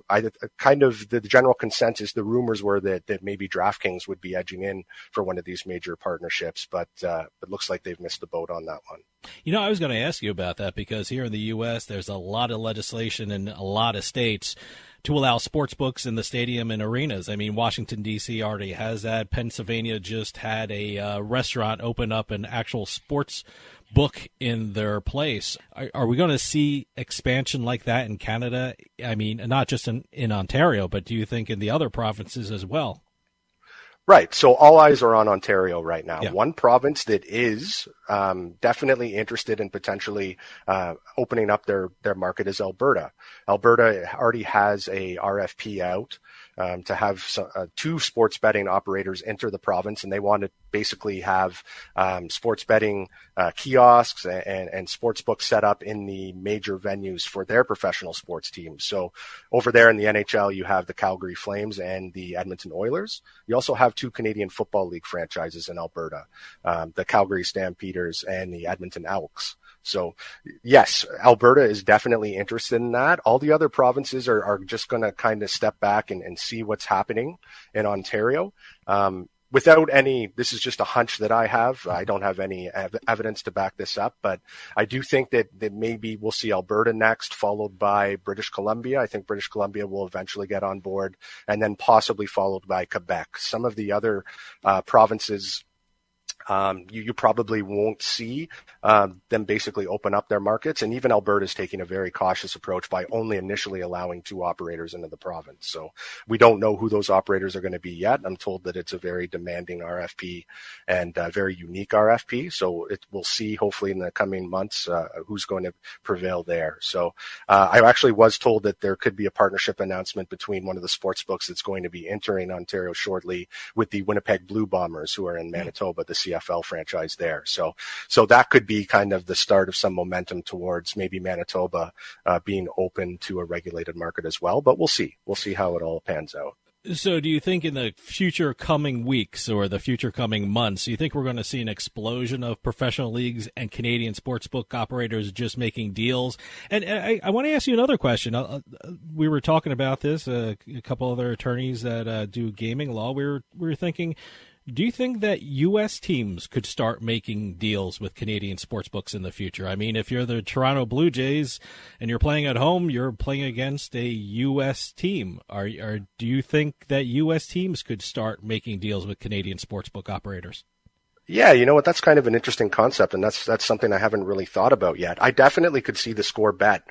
kind of the general consensus, the rumors were that maybe DraftKings would be edging in for one of these major partnerships, but it looks like they've missed the boat on that one. You know, I was going to ask you about that because here in the U.S., there's a lot of legislation in a lot of states to allow sports books in the stadium and arenas. I mean, Washington, D.C. already has that. Pennsylvania just had a restaurant open up an actual sports book in their place. Are we going to see expansion like that in Canada? I mean, not just in Ontario, but do you think in the other provinces as well? Right. So all eyes are on Ontario right now. Yeah. One province that is definitely interested in potentially opening up their market is Alberta. Alberta already has a RFP out to have two sports betting operators enter the province, and they want to basically have sports betting kiosks and sports books set up in the major venues for their professional sports teams. So over there in the NHL, you have the Calgary Flames and the Edmonton Oilers. You also have two Canadian Football League franchises in Alberta, the Calgary Stampeders and the Edmonton Elks. So yes, Alberta is definitely interested in that. All the other provinces are just going to kind of step back and see what's happening in Ontario. Without any, this is just a hunch that I have. I don't have any evidence to back this up, but I do think that maybe we'll see Alberta next, followed by British Columbia. I think British Columbia will eventually get on board, and then possibly followed by Quebec. Some of the other provinces, you probably won't see them basically open up their markets. And even Alberta is taking a very cautious approach by only initially allowing two operators into the province. So we don't know who those operators are going to be yet. I'm told that it's a very demanding RFP and a very unique RFP. So we'll see hopefully in the coming months who's going to prevail there. So I actually was told that there could be a partnership announcement between one of the sports books that's going to be entering Ontario shortly with the Winnipeg Blue Bombers, who are in Manitoba, the CFL franchise there. So that could be kind of the start of some momentum towards maybe Manitoba being open to a regulated market as well. But we'll see. We'll see how it all pans out. So do you think in the future coming weeks or the future coming months, do you think we're going to see an explosion of professional leagues and Canadian sportsbook operators just making deals? And I want to ask you another question. We were talking about this, a couple other attorneys that do gaming law. We were thinking, do you think that U.S. teams could start making deals with Canadian sportsbooks in the future? I mean, if you're the Toronto Blue Jays and you're playing at home, you're playing against a U.S. team. Do you think that U.S. teams could start making deals with Canadian sportsbook operators? Yeah, you know what? That's kind of an interesting concept, and that's something I haven't really thought about yet. I definitely could see the Score Bet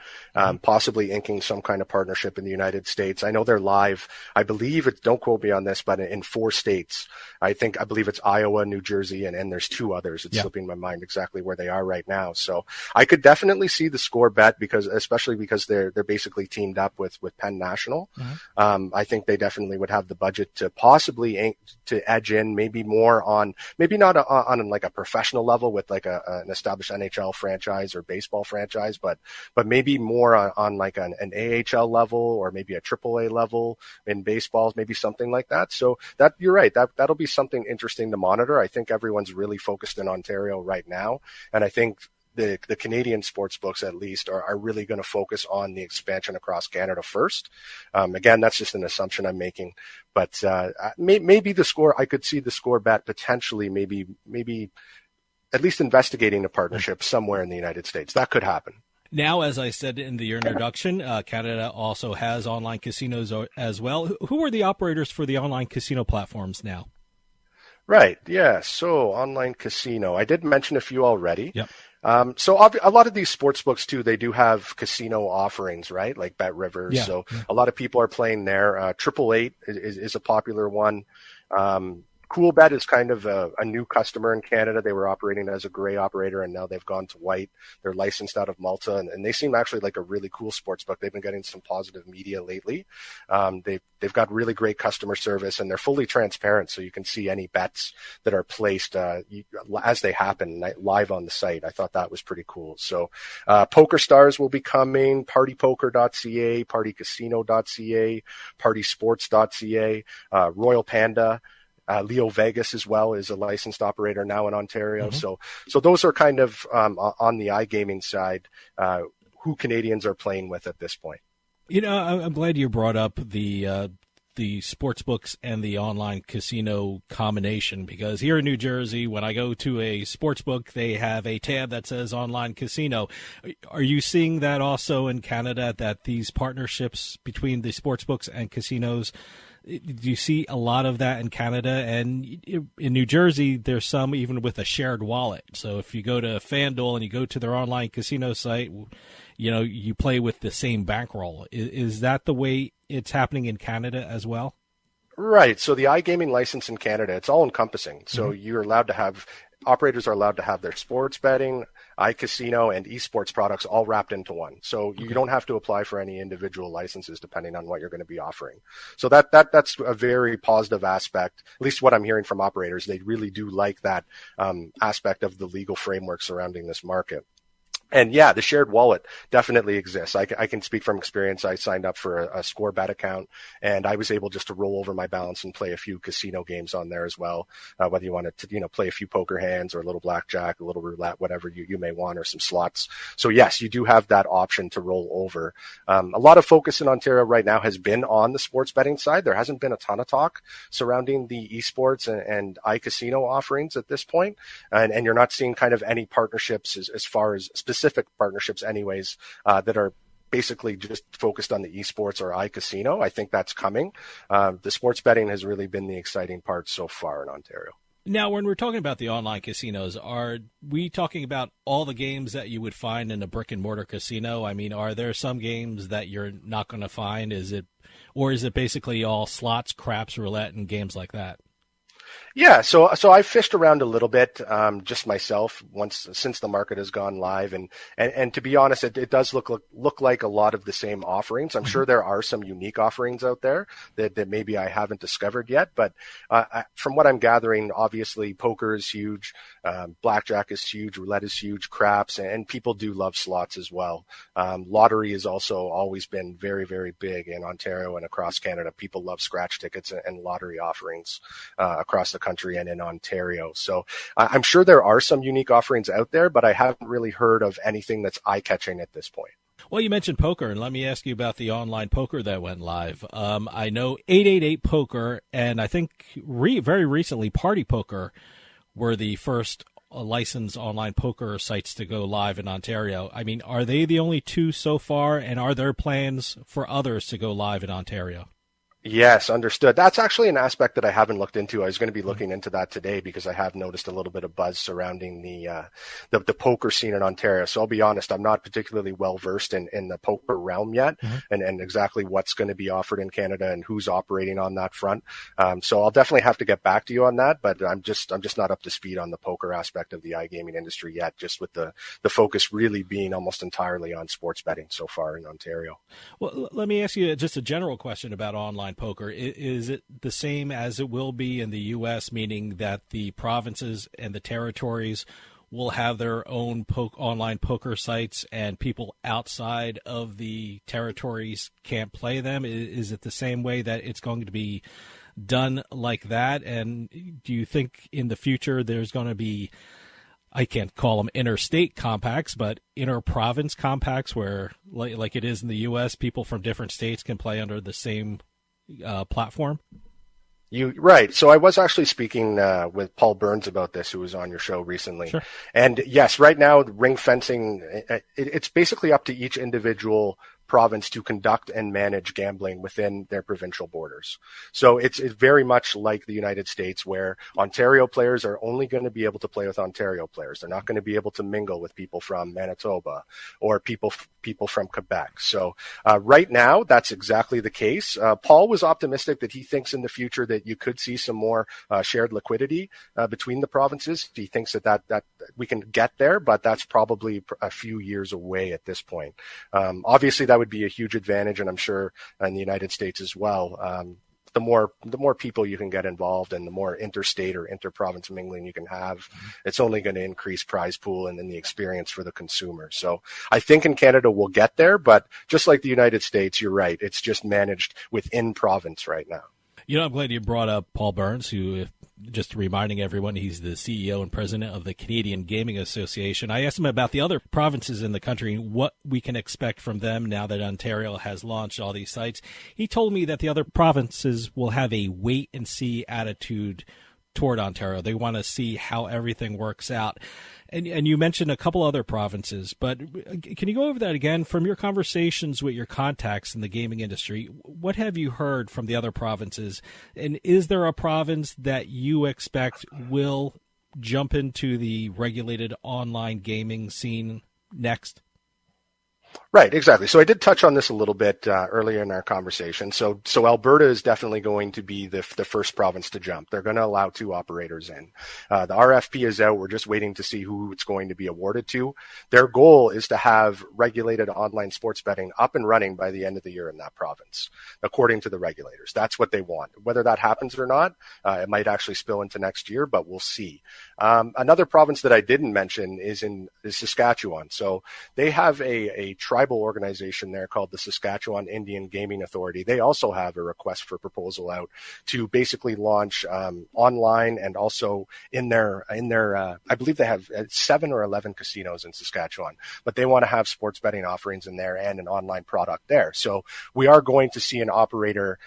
possibly inking some kind of partnership in the United States. I know they're live. I believe don't quote me on this, but in 4 states. I believe it's Iowa, New Jersey, and there's 2 others. It's slipping my mind exactly where they are right now. So I could definitely see the Score Bet especially because they're basically teamed up with Penn National. I think they definitely would have the budget to possibly to edge in maybe more on, maybe not on like a professional level with like an established NHL franchise or baseball franchise, but maybe more on like an AHL level or maybe a AAA level in baseball, maybe something like that. So that you're right, that'll be something interesting to monitor. I think everyone's really focused in Ontario right now, and I think the Canadian sports books at least are really going to focus on the expansion across Canada first. Again, that's just an assumption I'm making, but maybe I could see the Score Bet potentially maybe at least investigating a partnership somewhere in the United States. That could happen. Now, as I said in the introduction, Canada also has online casinos as well. Who are the operators for the online casino platforms now? Right. Yeah. So online casino, I did mention a few already. Yep. So a lot of these sports books too, they do have casino offerings, right? Like BetRivers. Yeah. So a lot of people are playing there. 888 is a popular one. CoolBet is kind of a new customer in Canada. They were operating as a gray operator, and now they've gone to white. They're licensed out of Malta, and they seem actually like a really cool sports book. They've been getting some positive media lately. They've got really great customer service, and they're fully transparent, so you can see any bets that are placed as they happen live on the site. I thought that was pretty cool. So PokerStars will be coming, partypoker.ca, partycasino.ca, partysports.ca, Royal Panda. Leo Vegas as well is a licensed operator now in Ontario. So those are kind of on the iGaming side, who Canadians are playing with at this point. You know, I'm glad you brought up the the sports books and the online casino combination? Because here in New Jersey, when I go to a sports book, they have a tab that says online casino. Are you seeing that also in Canada, that these partnerships between the sports books and casinos, do you see a lot of that in Canada? And in New Jersey, there's some even with a shared wallet. So if you go to FanDuel and you go to their online casino site, you play with the same bankroll. Is that the way it's happening in Canada as well? Right. So the iGaming license in Canada, it's all encompassing. So operators are allowed to have their sports betting, iCasino, and esports products all wrapped into one. So you don't have to apply for any individual licenses depending on what you're going to be offering. So that's a very positive aspect, at least what I'm hearing from operators. They really do like that aspect of the legal framework surrounding this market. And yeah, the shared wallet definitely exists. I can speak from experience. I signed up for a score bet account, and I was able just to roll over my balance and play a few casino games on there as well. Whether you wanted to, play a few poker hands or a little blackjack, a little roulette, whatever you may want, or some slots. So yes, you do have that option to roll over. A lot of focus in Ontario right now has been on the sports betting side. There hasn't been a ton of talk surrounding the esports and iCasino offerings at this point. And you're not seeing kind of any partnerships as far as specific partnerships anyways, that are basically just focused on the esports or iCasino. I think that's coming. The sports betting has really been the exciting part so far in Ontario. Now, when we're talking about the online casinos, are we talking about all the games that you would find in a brick and mortar casino? I mean, are there some games that you're not going to find? Is it basically all slots, craps, roulette, and games like that? Yeah, so I fished around a little bit, just myself since the market has gone live, and to be honest, it does look like a lot of the same offerings. I'm sure there are some unique offerings out there that maybe I haven't discovered yet, but from what I'm gathering, obviously poker is huge, blackjack is huge, roulette is huge, craps, and people do love slots as well. Lottery has also always been very, very big in Ontario and across Canada. People love scratch tickets and lottery offerings across the country and in Ontario. So I'm sure there are some unique offerings out there, but I haven't really heard of anything that's eye-catching at this point. Well, you mentioned poker, and let me ask you about the online poker that went live. I know 888 Poker, and I think very recently Party Poker were the first licensed online poker sites to go live in Ontario. I mean, are they the only two so far, and are there plans for others to go live in Ontario? Yes, understood. That's actually an aspect that I haven't looked into. I was going to be looking into that today because I have noticed a little bit of buzz surrounding the poker scene in Ontario. So I'll be honest, I'm not particularly well versed in the poker realm yet, and exactly what's going to be offered in Canada and who's operating on that front. So I'll definitely have to get back to you on that, but I'm just not up to speed on the poker aspect of the iGaming industry yet, just with the focus really being almost entirely on sports betting so far in Ontario. Well, let me ask you just a general question about online poker. Is it the same as it will be in the U.S., meaning that the provinces and the territories will have their own online poker sites and people outside of the territories can't play them? Is it the same way that it's going to be done like that? And do you think in the future there's going to be, I can't call them interstate compacts, but inter-province compacts where, like it is in the U.S., people from different states can play under the same platform? Right. So I was actually speaking with Paul Burns about this, who was on your show recently. Sure. And yes, right now, ring fencing, it's basically up to each individual province to conduct and manage gambling within their provincial borders. So it's very much like the United States, where Ontario players are only going to be able to play with Ontario players. They're not going to be able to mingle with people from Manitoba or people from Quebec. So right now, that's exactly the case. Paul was optimistic that he thinks in the future that you could see some more shared liquidity between the provinces. He thinks that we can get there, but that's probably a few years away at this point. Obviously, that would be a huge advantage, and I'm sure in the United States as well. The more people you can get involved and the more interstate or inter-province mingling you can have, it's only going to increase prize pool and then the experience for the consumer. So I think in Canada we'll get there, but just like the United States, you're right. It's just managed within province right now. You know, I'm glad you brought up Paul Burns, who, just reminding everyone he's the CEO and president of the Canadian Gaming Association. I asked him about the other provinces in the country, what we can expect from them now that Ontario has launched all these sites. He told me that the other provinces will have a wait-and-see attitude toward Ontario. They want to see how everything works out. And you mentioned a couple other provinces, but can you go over that again? From your conversations with your contacts in the gaming industry, what have you heard from the other provinces? And is there a province that you expect will jump into the regulated online gaming scene next? Right, exactly. So I did touch on this a little bit earlier in our conversation. So Alberta is definitely going to be the first province to jump. They're going to allow 2 operators in. The RFP is out. We're just waiting to see who it's going to be awarded to. Their goal is to have regulated online sports betting up and running by the end of the year in that province, according to the regulators. That's what they want. Whether that happens or not, it might actually spill into next year, but we'll see. Another province that I didn't mention is Saskatchewan. So they have a tribal organization there called the Saskatchewan Indian Gaming Authority. They also have a request for proposal out to basically launch online and also in their I believe they have 7 or 11 casinos in Saskatchewan, but they want to have sports betting offerings in there and an online product there. So we are going to see an operator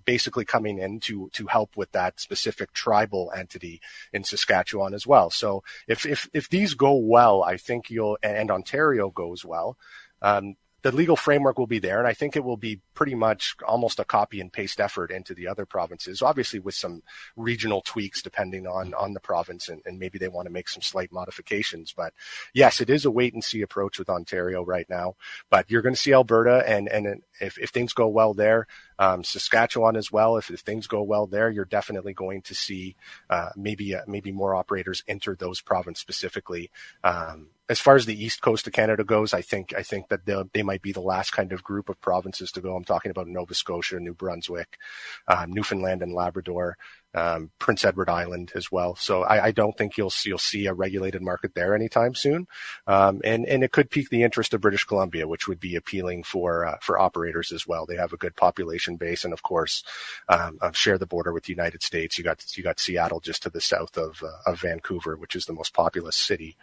basically coming in to help with that specific tribal entity in Saskatchewan as well. So if these go well, I think and Ontario goes well, the legal framework will be there, and I think it will be pretty much almost a copy and paste effort into the other provinces, obviously with some regional tweaks depending on the province, and maybe they want to make some slight modifications. But yes, it is a wait and see approach with Ontario right now, but you're going to see Alberta, and if things go well there, Saskatchewan as well. If things go well there, you're definitely going to see maybe more operators enter those provinces specifically. As far as the east coast of Canada goes, I think that they might be the last kind of group of provinces to go. I'm talking about Nova Scotia, New Brunswick, Newfoundland and Labrador, Prince Edward Island as well. So I don't think you'll see a regulated market there anytime soon. And it could pique the interest of British Columbia, which would be appealing for operators as well. They have a good population base, and of course, share the border with the United States. You got Seattle just to the south of Vancouver, which is the most populous city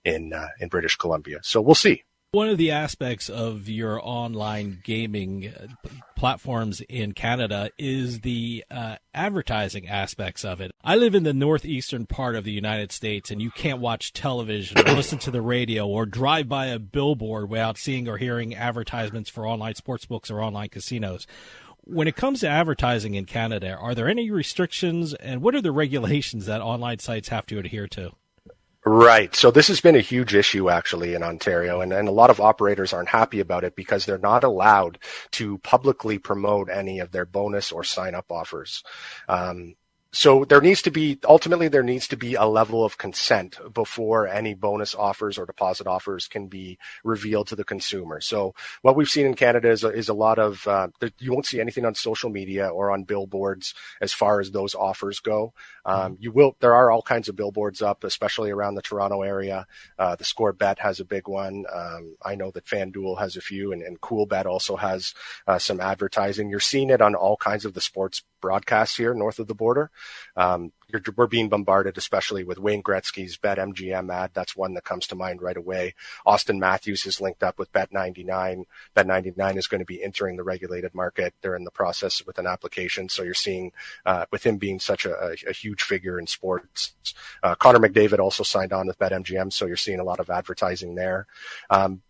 in British Columbia. So we'll see. One of the aspects of your online gaming platforms in Canada is the advertising aspects of it. I live in the northeastern part of the United States, and you can't watch television or listen to the radio or drive by a billboard without seeing or hearing advertisements for online sportsbooks or online casinos. When it comes to advertising in Canada, are there any restrictions, and what are the regulations that online sites have to adhere to? Right. So this has been a huge issue actually in Ontario, and a lot of operators aren't happy about it because they're not allowed to publicly promote any of their bonus or sign-up offers. So there needs to be a level of consent before any bonus offers or deposit offers can be revealed to the consumer. So what we've seen in Canada is a lot of, you won't see anything on social media or on billboards as far as those offers go. There are all kinds of billboards up, especially around the Toronto area. The Score Bet has a big one. I know that FanDuel has a few, and CoolBet also has some advertising. You're seeing it on all kinds of the sports broadcasts here north of the border. We're being bombarded, especially with Wayne Gretzky's BetMGM ad. That's one that comes to mind right away. Austin Matthews is linked up with Bet99. Bet99 is going to be entering the regulated market. They're in the process with an application. So you're seeing, with him being such a huge figure in sports, Connor McDavid also signed on with BetMGM. So you're seeing a lot of advertising there.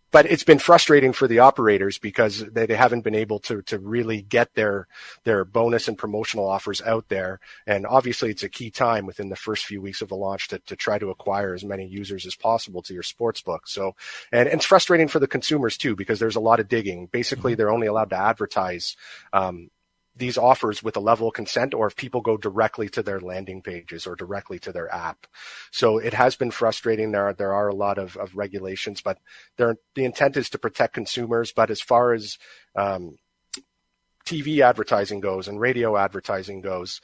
But it's been frustrating for the operators because they haven't been able to really get their bonus and promotional offers out there. And obviously it's a key time within the first few weeks of the launch to try to acquire as many users as possible to your sports book. So, and it's frustrating for the consumers too, because there's a lot of digging. Basically, they're only allowed to advertise these offers with a level of consent, or if people go directly to their landing pages or directly to their app. So it has been frustrating. There are a lot of regulations, but the intent is to protect consumers. But as far as TV advertising goes and radio advertising goes,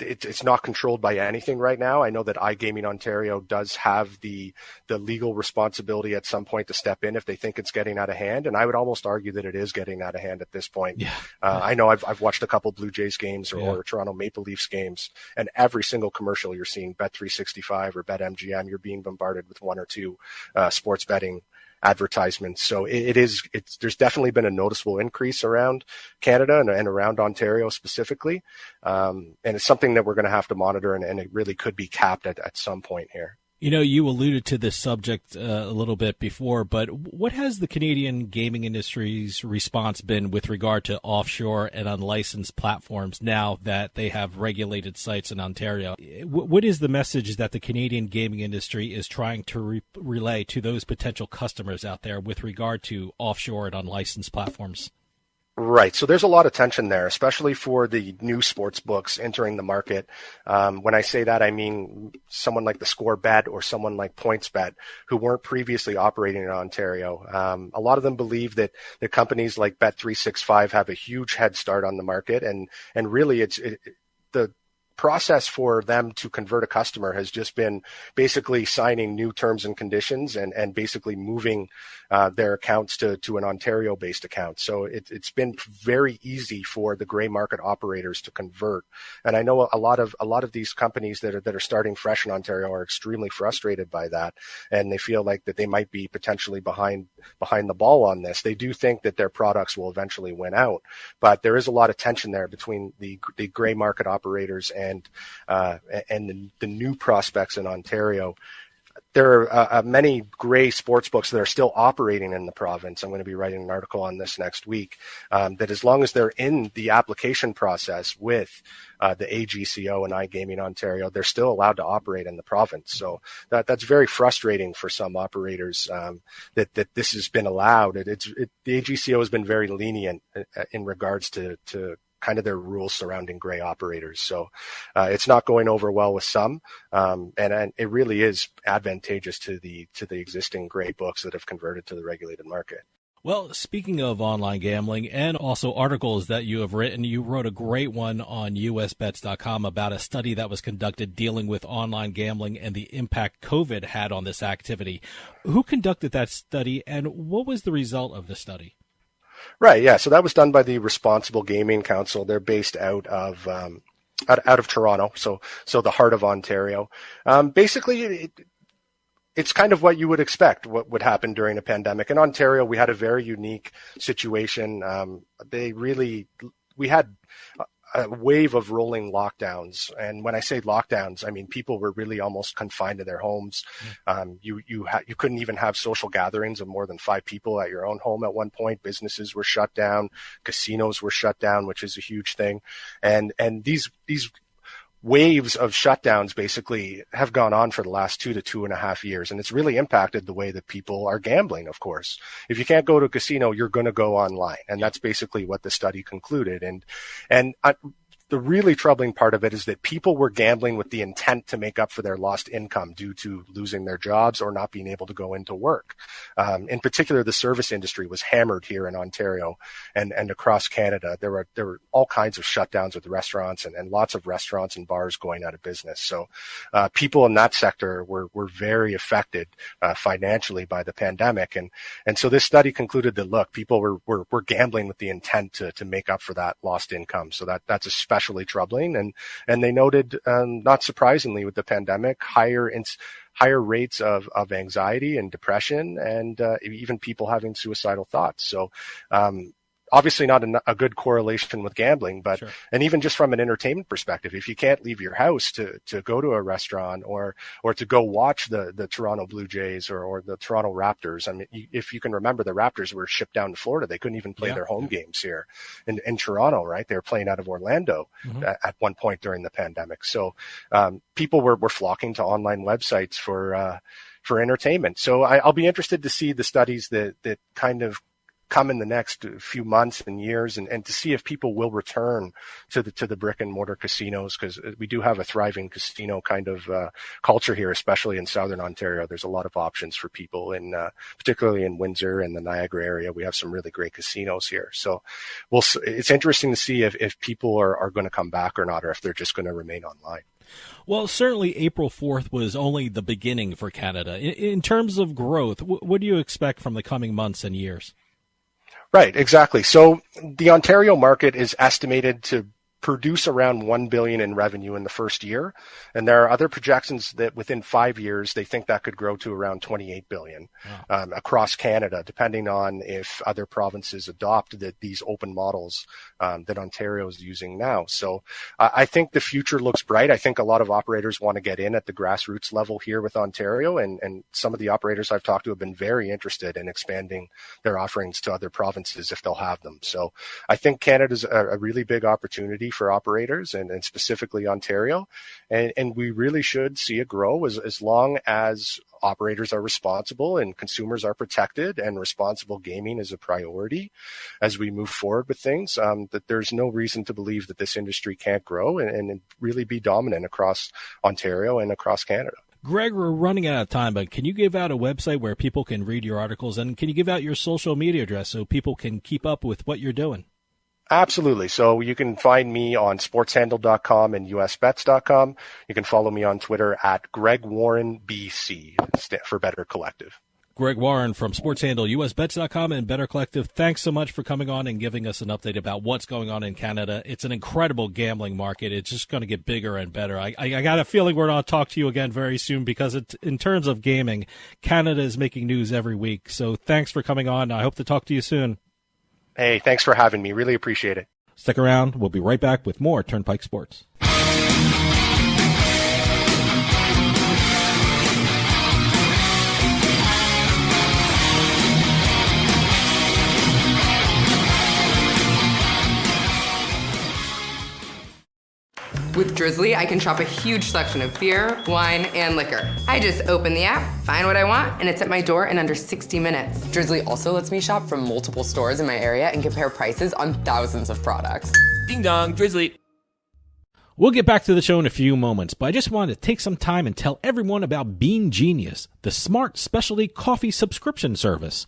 it's not controlled by anything right now. I know that iGaming Ontario does have the legal responsibility at some point to step in if they think it's getting out of hand, and I would almost argue that it is getting out of hand at this point. Yeah. I know I've watched a couple Blue Jays games or Toronto Maple Leafs games, and every single commercial you're seeing Bet365 or BetMGM, you're being bombarded with one or two sports betting advertisements. So there's definitely been a noticeable increase around Canada and around Ontario specifically. And it's something that we're going to have to monitor, and it really could be capped at some point here. You know, you alluded to this subject a little bit before, but what has the Canadian gaming industry's response been with regard to offshore and unlicensed platforms now that they have regulated sites in Ontario? What is the message that the Canadian gaming industry is trying to relay to those potential customers out there with regard to offshore and unlicensed platforms? Right. So there's a lot of tension there, especially for the new sports books entering the market. When I say that, I mean someone like the Score Bet or someone like PointsBet who weren't previously operating in Ontario. A lot of them believe that the companies like Bet365 have a huge head start on the market, and really the process for them to convert a customer has just been basically signing new terms and conditions and basically moving their accounts to an Ontario-based account. So it's been very easy for the gray market operators to convert. And I know a lot of these companies that are starting fresh in Ontario are extremely frustrated by that, and they feel like that they might be potentially behind the ball on this. They do think that their products will eventually win out, but there is a lot of tension there between the gray market operators and the new prospects in Ontario. There are many gray sports books that are still operating in the province. I'm going to be writing an article on this next week, that as long as they're in the application process with the AGCO and iGaming Ontario, they're still allowed to operate in the province. So that's very frustrating for some operators, that this has been allowed. The AGCO has been very lenient in regards to kind of their rules surrounding gray operators. So it's not going over well with some, and it really is advantageous to the existing gray books that have converted to the regulated market. Well, speaking of online gambling and also articles that you have written, you wrote a great one on usbets.com about a study that was conducted dealing with online gambling and the impact COVID had on this activity. Who conducted that study, and what was the result of the study? Right. Yeah. So that was done by the Responsible Gaming Council. They're based out of Toronto. So the heart of Ontario. Basically, it's kind of what you would expect, what would happen during a pandemic. In Ontario, we had a very unique situation. We had a wave of rolling lockdowns. And when I say lockdowns, I mean people were really almost confined to their homes. You couldn't even have social gatherings of more than 5 people at your own home at one point. Businesses were shut down, casinos were shut down, which is a huge thing. And these waves of shutdowns basically have gone on for the last 2 to 2.5 years. And it's really impacted the way that people are gambling, of course. If you can't go to a casino, you're going to go online. And that's basically what the study concluded. The really troubling part of it is that people were gambling with the intent to make up for their lost income due to losing their jobs or not being able to go into work. In particular, the service industry was hammered here in Ontario and across Canada. There were all kinds of shutdowns with restaurants and lots of restaurants and bars going out of business. So people in that sector were very affected financially by the pandemic. And so this study concluded that, look, people were gambling with the intent to make up for that lost income. So that's especially troubling. And they noted, not surprisingly with the pandemic, higher rates of anxiety and depression, and even people having suicidal thoughts. So obviously not a good correlation with gambling, but, and even just from an entertainment perspective, if you can't leave your house to go to a restaurant or to go watch the Toronto Blue Jays or the Toronto Raptors. I mean, if you can remember, the Raptors were shipped down to Florida. They couldn't even play their home games here in Toronto, right? They were playing out of Orlando at one point during the pandemic. So people were flocking to online websites for entertainment. So I'll be interested to see the studies that kind of come in the next few months and years, and to see if people will return to the brick and mortar casinos, because we do have a thriving casino kind of culture here, especially in Southern Ontario. There's a lot of options for people, in particularly in Windsor and the Niagara area. We have some really great casinos here. So it's interesting to see if people are going to come back or not, or if they're just going to remain online. Well, certainly April 4th was only the beginning for Canada. In terms of growth, what do you expect from the coming months and years? Right, exactly. So the Ontario market is estimated to produce around $1 billion in revenue in the first year. And there are other projections that within 5 years, they think that could grow to around $28 billion across Canada, depending on if other provinces adopt these open models that Ontario is using now. So I think the future looks bright. I think a lot of operators want to get in at the grassroots level here with Ontario. And some of the operators I've talked to have been very interested in expanding their offerings to other provinces if they'll have them. So I think Canada's a really big opportunity for operators and specifically Ontario. And we really should see it grow as long as operators are responsible and consumers are protected and responsible gaming is a priority as we move forward with things, that there's no reason to believe that this industry can't grow and really be dominant across Ontario and across Canada. Greg, we're running out of time, but can you give out a website where people can read your articles, and can you give out your social media address so people can keep up with what you're doing? Absolutely. So you can find me on sportshandle.com and usbets.com. You can follow me on Twitter at GregWarrenBC for Better Collective. Greg Warren from SportsHandle, usbets.com, and Better Collective, thanks so much for coming on and giving us an update about what's going on in Canada. It's an incredible gambling market. It's just going to get bigger and better. I got a feeling we're going to talk to you again very soon, because in terms of gaming, Canada is making news every week. So thanks for coming on. I hope to talk to you soon. Hey, thanks for having me. Really appreciate it. Stick around. We'll be right back with more Turnpike Sports. With Drizzly, I can shop a huge selection of beer, wine, and liquor. I just open the app, find what I want, and it's at my door in under 60 minutes. Drizzly also lets me shop from multiple stores in my area and compare prices on thousands of products. Ding dong, Drizzly. We'll get back to the show in a few moments, but I just wanted to take some time and tell everyone about Bean Genius, the smart specialty coffee subscription service.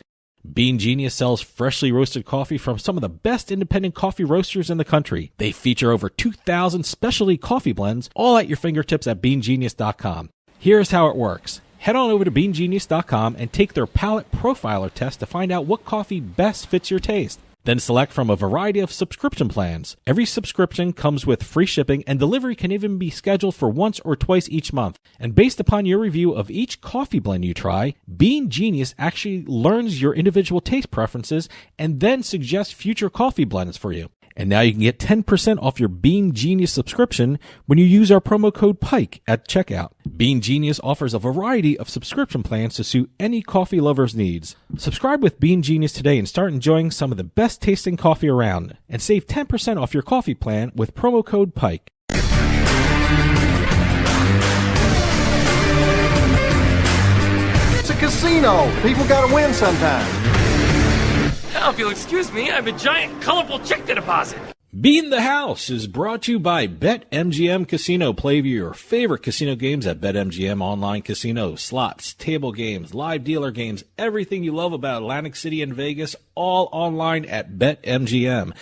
Bean Genius sells freshly roasted coffee from some of the best independent coffee roasters in the country. They feature over 2,000 specialty coffee blends, all at your fingertips at beangenius.com. Here's how it works. Head on over to beangenius.com and take their palate profiler test to find out what coffee best fits your taste. Then select from a variety of subscription plans. Every subscription comes with free shipping, and delivery can even be scheduled for once or twice each month. And based upon your review of each coffee blend you try, Bean Genius actually learns your individual taste preferences and then suggests future coffee blends for you. And now you can get 10% off your Bean Genius subscription when you use our promo code PIKE at checkout. Bean Genius offers a variety of subscription plans to suit any coffee lover's needs. Subscribe with Bean Genius today and start enjoying some of the best tasting coffee around. And save 10% off your coffee plan with promo code PIKE. It's a casino. People gotta win sometime. Now, if you'll excuse me, I have a giant, colorful check to deposit. Beatin The House is brought to you by BetMGM Casino. Play your favorite casino games at BetMGM Online Casino. Slots, table games, live dealer games, everything you love about Atlantic City and Vegas, all online at BetMGM.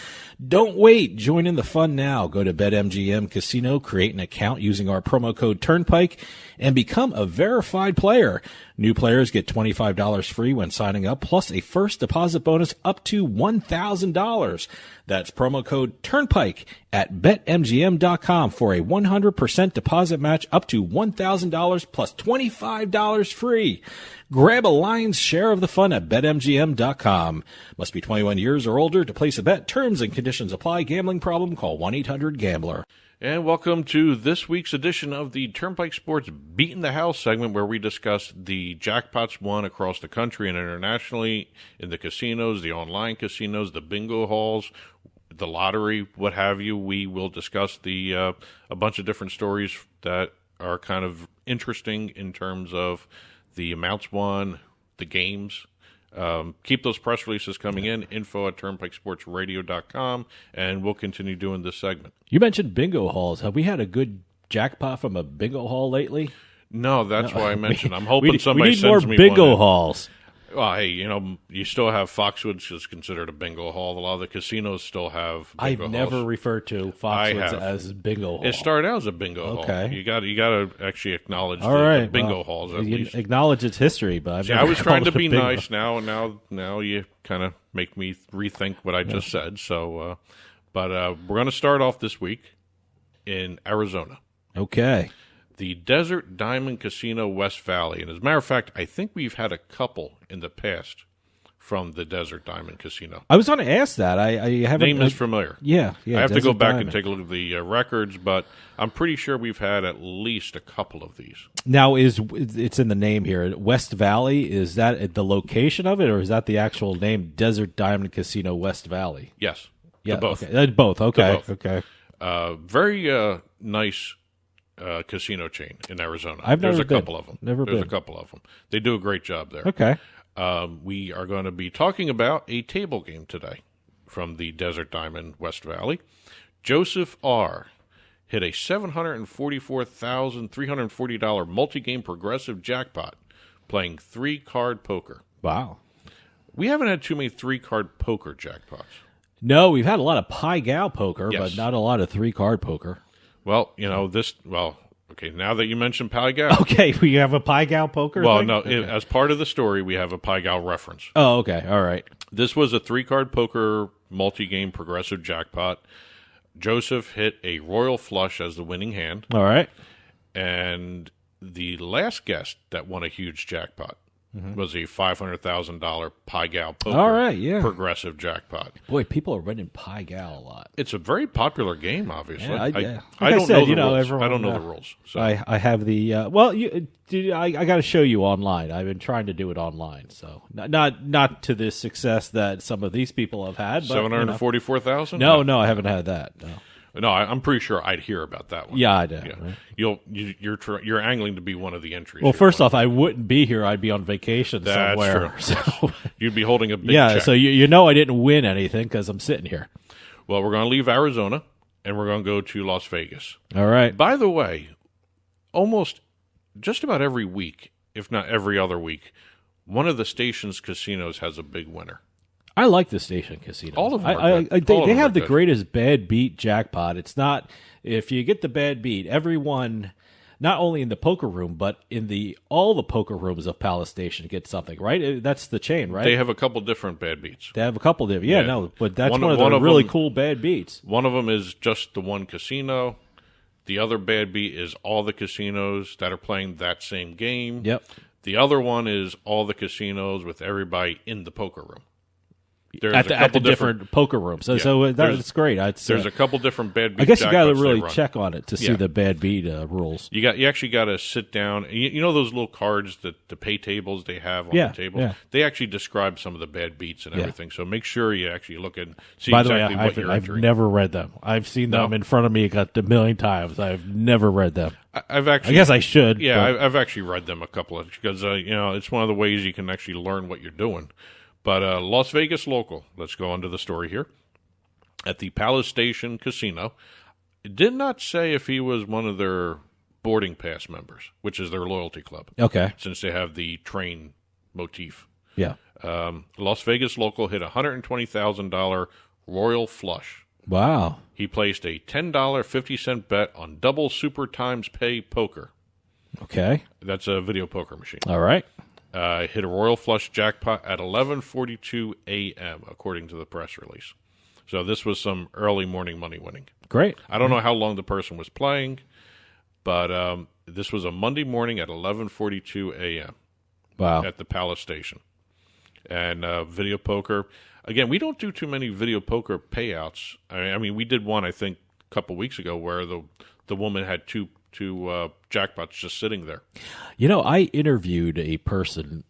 Don't wait. Join in the fun now. Go to BetMGM Casino, create an account using our promo code Turnpike, and become a verified player. New players get $25 free when signing up, plus a first deposit bonus up to $1,000. That's promo code Turnpike at BetMGM.com for a 100% deposit match up to $1,000 plus $25 free. Grab a lion's share of the fun at BetMGM.com. Must be 21 years or older to place a bet. Terms and conditions apply. Gambling problem? Call 1-800-GAMBLER. And welcome to this week's edition of the Turnpike Sports Beatin The House segment, where we discuss the jackpots won across the country and internationally in the casinos, the online casinos, the bingo halls, the lottery, what have you. We will discuss a bunch of different stories that are kind of interesting in terms of the amounts won, the games, Keep those press releases coming in, info@turnpikesportsradio.com, and we'll continue doing this segment. You mentioned bingo halls. Have we had a good jackpot from a bingo hall lately? No, that's why I mentioned. I'm hoping we somebody need sends more me bingo one in. halls. Well, hey, you still have Foxwoods, which is considered a bingo hall. A lot of the casinos still have bingo I've halls. never referred to Foxwoods as bingo hall. It started out as a bingo hall. Okay. You got to actually acknowledge the bingo halls at least. Acknowledge its history, but I've I was trying to be bingo. nice. Now you kind of make me rethink what I just said. So, but we're going to start off this week in Arizona. Okay. The Desert Diamond Casino West Valley. And as a matter of fact, I think we've had a couple in the past from the Desert Diamond Casino. I was going to ask that. I haven't. Name is familiar. Yeah. I have to Desert go back Diamond. and take a look at the records, but I'm pretty sure we've had at least a couple of these. Now, it's in the name here. West Valley, is that the location of it, or is that the actual name, Desert Diamond Casino West Valley? Yes. Yeah, both. Okay. Both. Okay. Both. Okay. Very nice casino chain in Arizona. There's a couple of them. Never There's been. a couple of them. They do a great job there. Okay. We are going to be talking about a table game today from the Desert Diamond West Valley. Joseph R. hit a $744,340 multi-game progressive jackpot playing 3-card poker. Wow. We haven't had too many 3-card poker jackpots. No, we've had a lot of Pai Gow poker, Yes. but not a lot of 3-card poker. Well, okay, now that you mentioned Pai Gow. Okay, we have a Pai Gow poker Well, thing? no, Okay. as part of the story, we have a Pai Gow reference. Oh, okay. All right. This was a 3-card poker multi-game progressive jackpot. Joseph hit a royal flush as the winning hand. All right. And the last guest that won a huge jackpot was a $500,000 Pai Gow poker All right, yeah. progressive jackpot. Boy, people are running Pai Gow a lot. It's a very popular game, obviously. Yeah, I like don't said, know the rules. everyone, I don't know the rules. So. I have the I got to show you online. I've been trying to do it online, so not to the success that some of these people have had. But, 744,000? No, I haven't had that. No. No, I'm pretty sure I'd hear about that one. Yeah, I do. Yeah. Right? You're angling to be one of the entries. Well, here, first Mike. off, I wouldn't be here. I'd be on vacation That's somewhere. true. So You'd be holding a big yeah, check. so you know I didn't win anything because I'm sitting here. Well, we're going to leave Arizona, and we're going to go to Las Vegas. All right. By the way, just about every week, if not every other week, one of the station's casinos has a big winner. I like the station casinos. All of them are good. They have the greatest bad beat jackpot. It's not, if you get the bad beat, everyone, not only in the poker room, but in all the poker rooms of Palace Station get something, right? That's the chain, right? They have a couple different bad beats. They have a couple different, Yeah. no, but that's One one of the of really them- cool bad beats. One of them is just the one casino. The other bad beat is all the casinos that are playing that same game. Yep. The other one is all the casinos with everybody in the poker room. There's At a the couple different poker rooms. So that's great. There's a couple different bad beat I guess you got to jackpots they really run. check on it to see Yeah. the bad beat rules. You actually got to sit down. You know those little cards that the pay tables they have on Yeah, the tables? yeah. They actually describe some of the bad beats and Yeah. everything. So make sure you actually look and see By the exactly way, what you're I've entering. never read them. I've seen them No? in front of me a million times. I've never read them. I've actually, I guess I should. Yeah, but- I've actually read them a couple of because it's one of the ways you can actually learn what you're doing. But Las Vegas local, let's go on to the story here. At the Palace Station Casino, it did not say if he was one of their boarding pass members, which is their loyalty club. Okay. Since they have the train motif. Yeah. Las Vegas local hit a $120,000 royal flush. Wow. He placed a $10.50 bet on double super times pay poker. Okay. That's a video poker machine. All right. Hit a royal flush jackpot at 11:42 a.m., according to the press release. So this was some early morning money winning. Great. I don't know how long the person was playing, but this was a Monday morning at 11:42 a.m. Wow. At the Palace Station. And video poker. Again, we don't do too many video poker payouts. I mean, we did one, I think, a couple weeks ago where the woman had two jackpots just sitting there. I interviewed a person.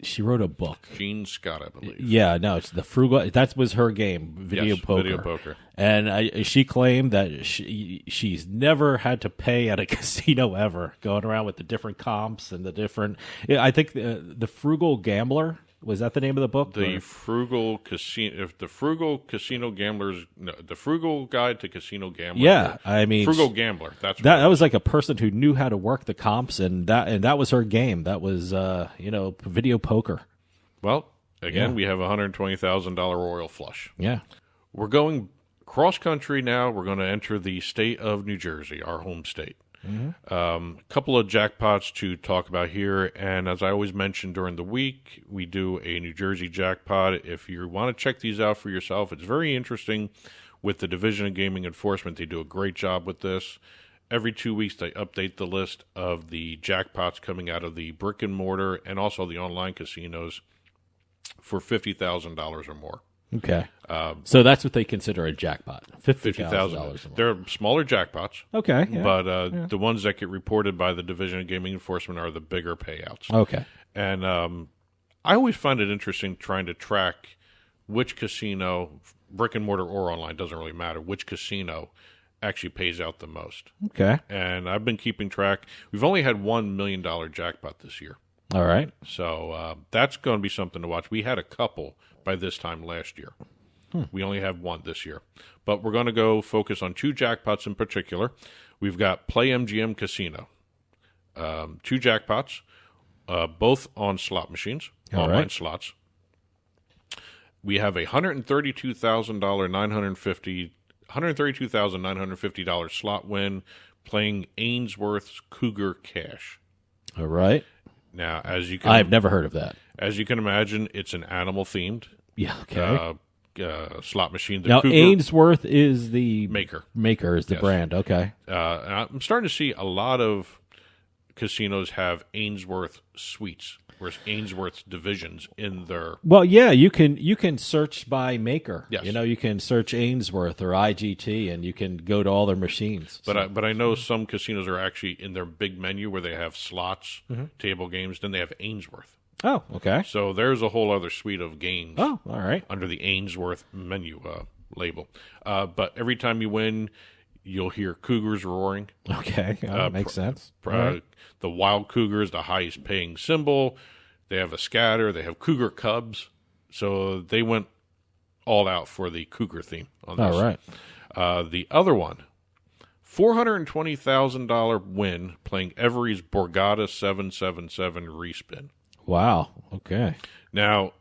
She wrote a book. Jean Scott, I believe. Yeah, no, it's the frugal. That was her game, video Yes, poker. video poker. And she claimed that she's never had to pay at a casino ever, going around with the different comps and the different. I think the frugal gambler Was that the name of the book? The Frugal Casino Gamblers, no, the Frugal Guide to Casino Gambling. Yeah, I mean, Frugal Gambler. That was like a person who knew how to work the comps, and that was her game. That was video poker. Well, again, we have a $120,000 royal flush. Yeah, we're going cross country now. We're going to enter the state of New Jersey, our home state. A couple of jackpots to talk about here, and as I always mention during the week, we do a New Jersey jackpot. If you want to check these out for yourself, it's very interesting with the Division of Gaming Enforcement. They do a great job with this. Every 2 weeks, they update the list of the jackpots coming out of the brick and mortar and also the online casinos for $50,000 or more. Okay. So that's what they consider a jackpot. $50,000. They're smaller jackpots. Okay. But the ones that get reported by the Division of Gaming Enforcement are the bigger payouts. Okay. And I always find it interesting trying to track which casino, brick and mortar or online, doesn't really matter, which casino actually pays out the most. Okay. And I've been keeping track. We've only had $1 million jackpot this year. All right. So that's going to be something to watch. We had a couple by this time last year. We only have one this year. But we're going to go focus on 2 jackpots in particular. We've got Play MGM Casino. 2 jackpots, both on slot machines, online slots. We have a $132,950 slot win playing Ainsworth's Cougar Cash. All right. Now, as you can, I've never heard of that. As you can imagine, it's an animal themed. Yeah. Okay. Slot machine. Now, Cougar Ainsworth is the maker. Maker is the brand. Okay. I'm starting to see a lot of casinos have Ainsworth suites, whereas Ainsworth's divisions in their. Well, yeah, you can search by maker. Yes. You can search Ainsworth or IGT, and you can go to all their machines. But I know some casinos are actually in their big menu where they have slots, table games. Then they have Ainsworth. Oh, okay. So there's a whole other suite of games. Oh, all right. Under the Ainsworth menu label. But every time you win, you'll hear cougars roaring. Okay, makes sense. The wild cougar is the highest paying symbol. They have a scatter. They have cougar cubs. So they went all out for the cougar theme on this. All right. The other one, $420,000 win playing Every's Borgata 777 respin. Wow. Okay. Now,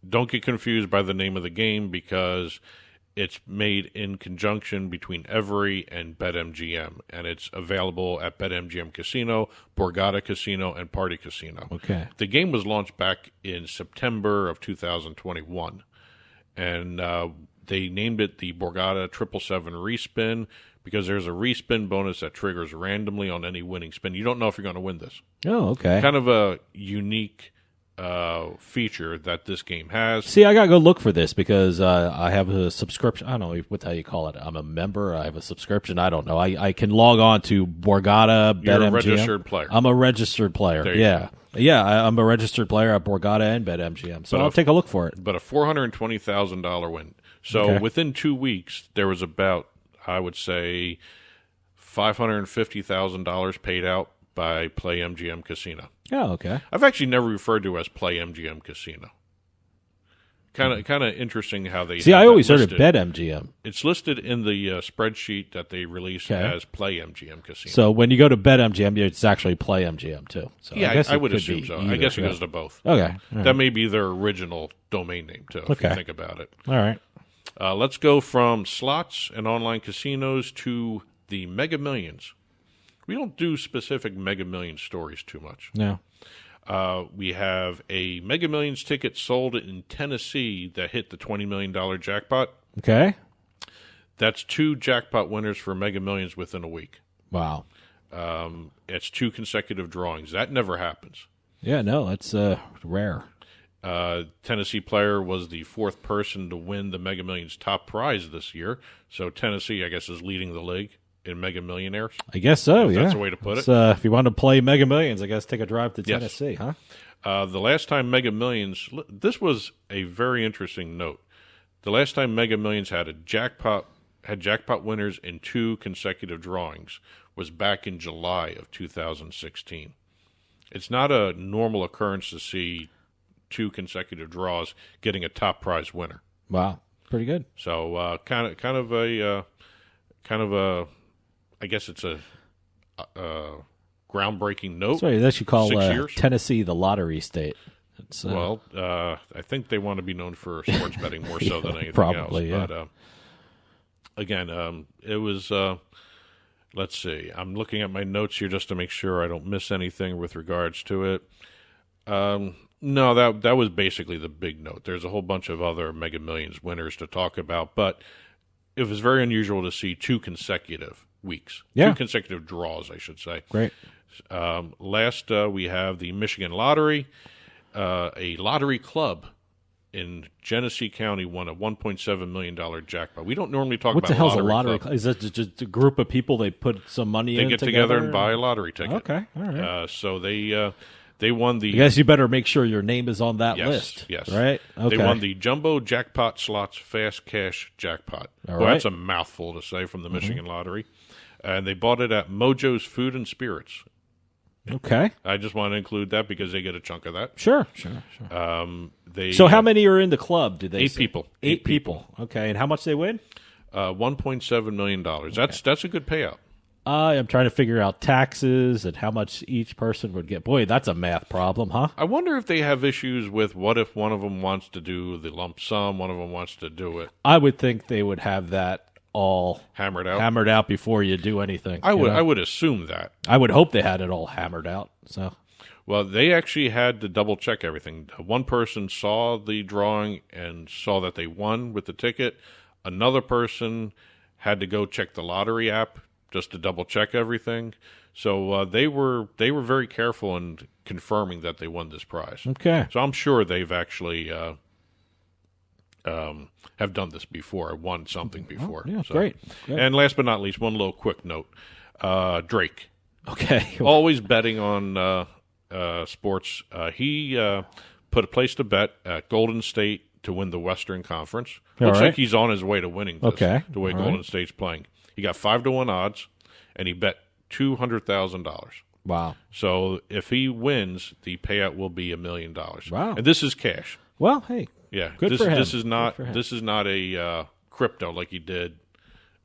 don't get confused by the name of the game because it's made in conjunction between Every and BetMGM, and it's available at BetMGM Casino, Borgata Casino, and Party Casino. Okay. The game was launched back in September of 2021, and they named it the Borgata 777 Respin because there's a respin bonus that triggers randomly on any winning spin. You don't know if you're going to win this. Oh, okay. Kind of a unique feature that this game has. See, I gotta go look for this because I have a subscription. I don't know what the hell you call it. I'm a member. I have a subscription. I don't know. I can log on to Borgata. You're BetMGM. a registered player. I'm a registered player. Yeah. I'm a registered player at Borgata and BetMGM. So I'll take a look for it. But a $420,000 win. So within 2 weeks, there was about, I would say, $550,000 paid out by Play MGM Casino. Oh, okay. I've actually never referred to it as Play MGM Casino. Kind of interesting how they see. I always heard of BetMGM. It's listed in the spreadsheet that they released as Play MGM Casino. So when you go to BetMGM, it's actually Play MGM too. So yeah, I guess I would assume so. Either. I guess it goes to both. Okay, that may be their original domain name too. If you think about it. All right. Let's go from slots and online casinos to the Mega Millions. We don't do specific Mega Millions stories too much. No. We have a Mega Millions ticket sold in Tennessee that hit the $20 million jackpot. Okay. That's 2 jackpot winners for Mega Millions within a week. Wow. It's 2 consecutive drawings. That never happens. Yeah, no, that's rare. Tennessee player was the 4th person to win the Mega Millions top prize this year. So Tennessee, I guess, is leading the league in Mega Millionaires. I guess so, That's a way to put it. If you want to play Mega Millions, I guess take a drive to Tennessee, huh? The last time Mega Millions, this was a very interesting note. The last time Mega Millions had jackpot winners in 2 consecutive drawings was back in July of 2016. It's not a normal occurrence to see 2 consecutive draws, getting a top prize winner. Wow, pretty good. So kind of a, I guess it's a groundbreaking note. Sorry, that you call 6 years. Tennessee the lottery state. Well, I think they want to be known for sports betting more so than anything probably, else. Yeah. But again, it was. Let's see. I'm looking at my notes here just to make sure I don't miss anything with regards to it. No, that was basically the big note. There's a whole bunch of other Mega Millions winners to talk about, but it was very unusual to see 2 consecutive weeks. Yeah. 2 consecutive draws, I should say. Great. Last, we have the Michigan Lottery. A lottery club in Genesee County won a $1.7 million jackpot. We don't normally talk What about the hell's lottery a lottery? Is that just a group of people they put some money in? They get together and buy a lottery ticket. Okay, all right. So they won the. I guess you better make sure your name is on that yes, list. Yes, right. Okay. They won the Jumbo Jackpot Slots Fast Cash Jackpot. All well, right. that's a mouthful to say from the Michigan Lottery, and they bought it at Mojo's Food and Spirits. Okay. I just want to include that because they get a chunk of that. Sure. So how many are in the club? Did they 8 say? people. 8 people. Okay, and how much they win? $1.7 million. That's a good payout. I'm trying to figure out taxes and how much each person would get. Boy, that's a math problem, huh? I wonder if they have issues with what if one of them wants to do the lump sum, one of them wants to do it. I would think they would have that all hammered out before you do anything. I would assume that. I would hope they had it all hammered out. So, well, they actually had to double check everything. One person saw the drawing and saw that they won with the ticket. Another person had to go check the lottery app just to double check everything. So they were very careful in confirming that they won this prize. Okay. So I'm sure they've actually have done this before, won something before. Yeah, so. great. And last but not least, one little quick note. Drake. Okay. Always betting on sports. He put a place to bet at Golden State to win the Western Conference. Looks like he's on his way to winning this, the way Golden State's playing. He got 5-1 odds, and he bet $200,000. Wow. So if he wins, the payout will be $1 million. Wow. And this is cash. Well, hey. Yeah. Good for him. This is not a crypto like he did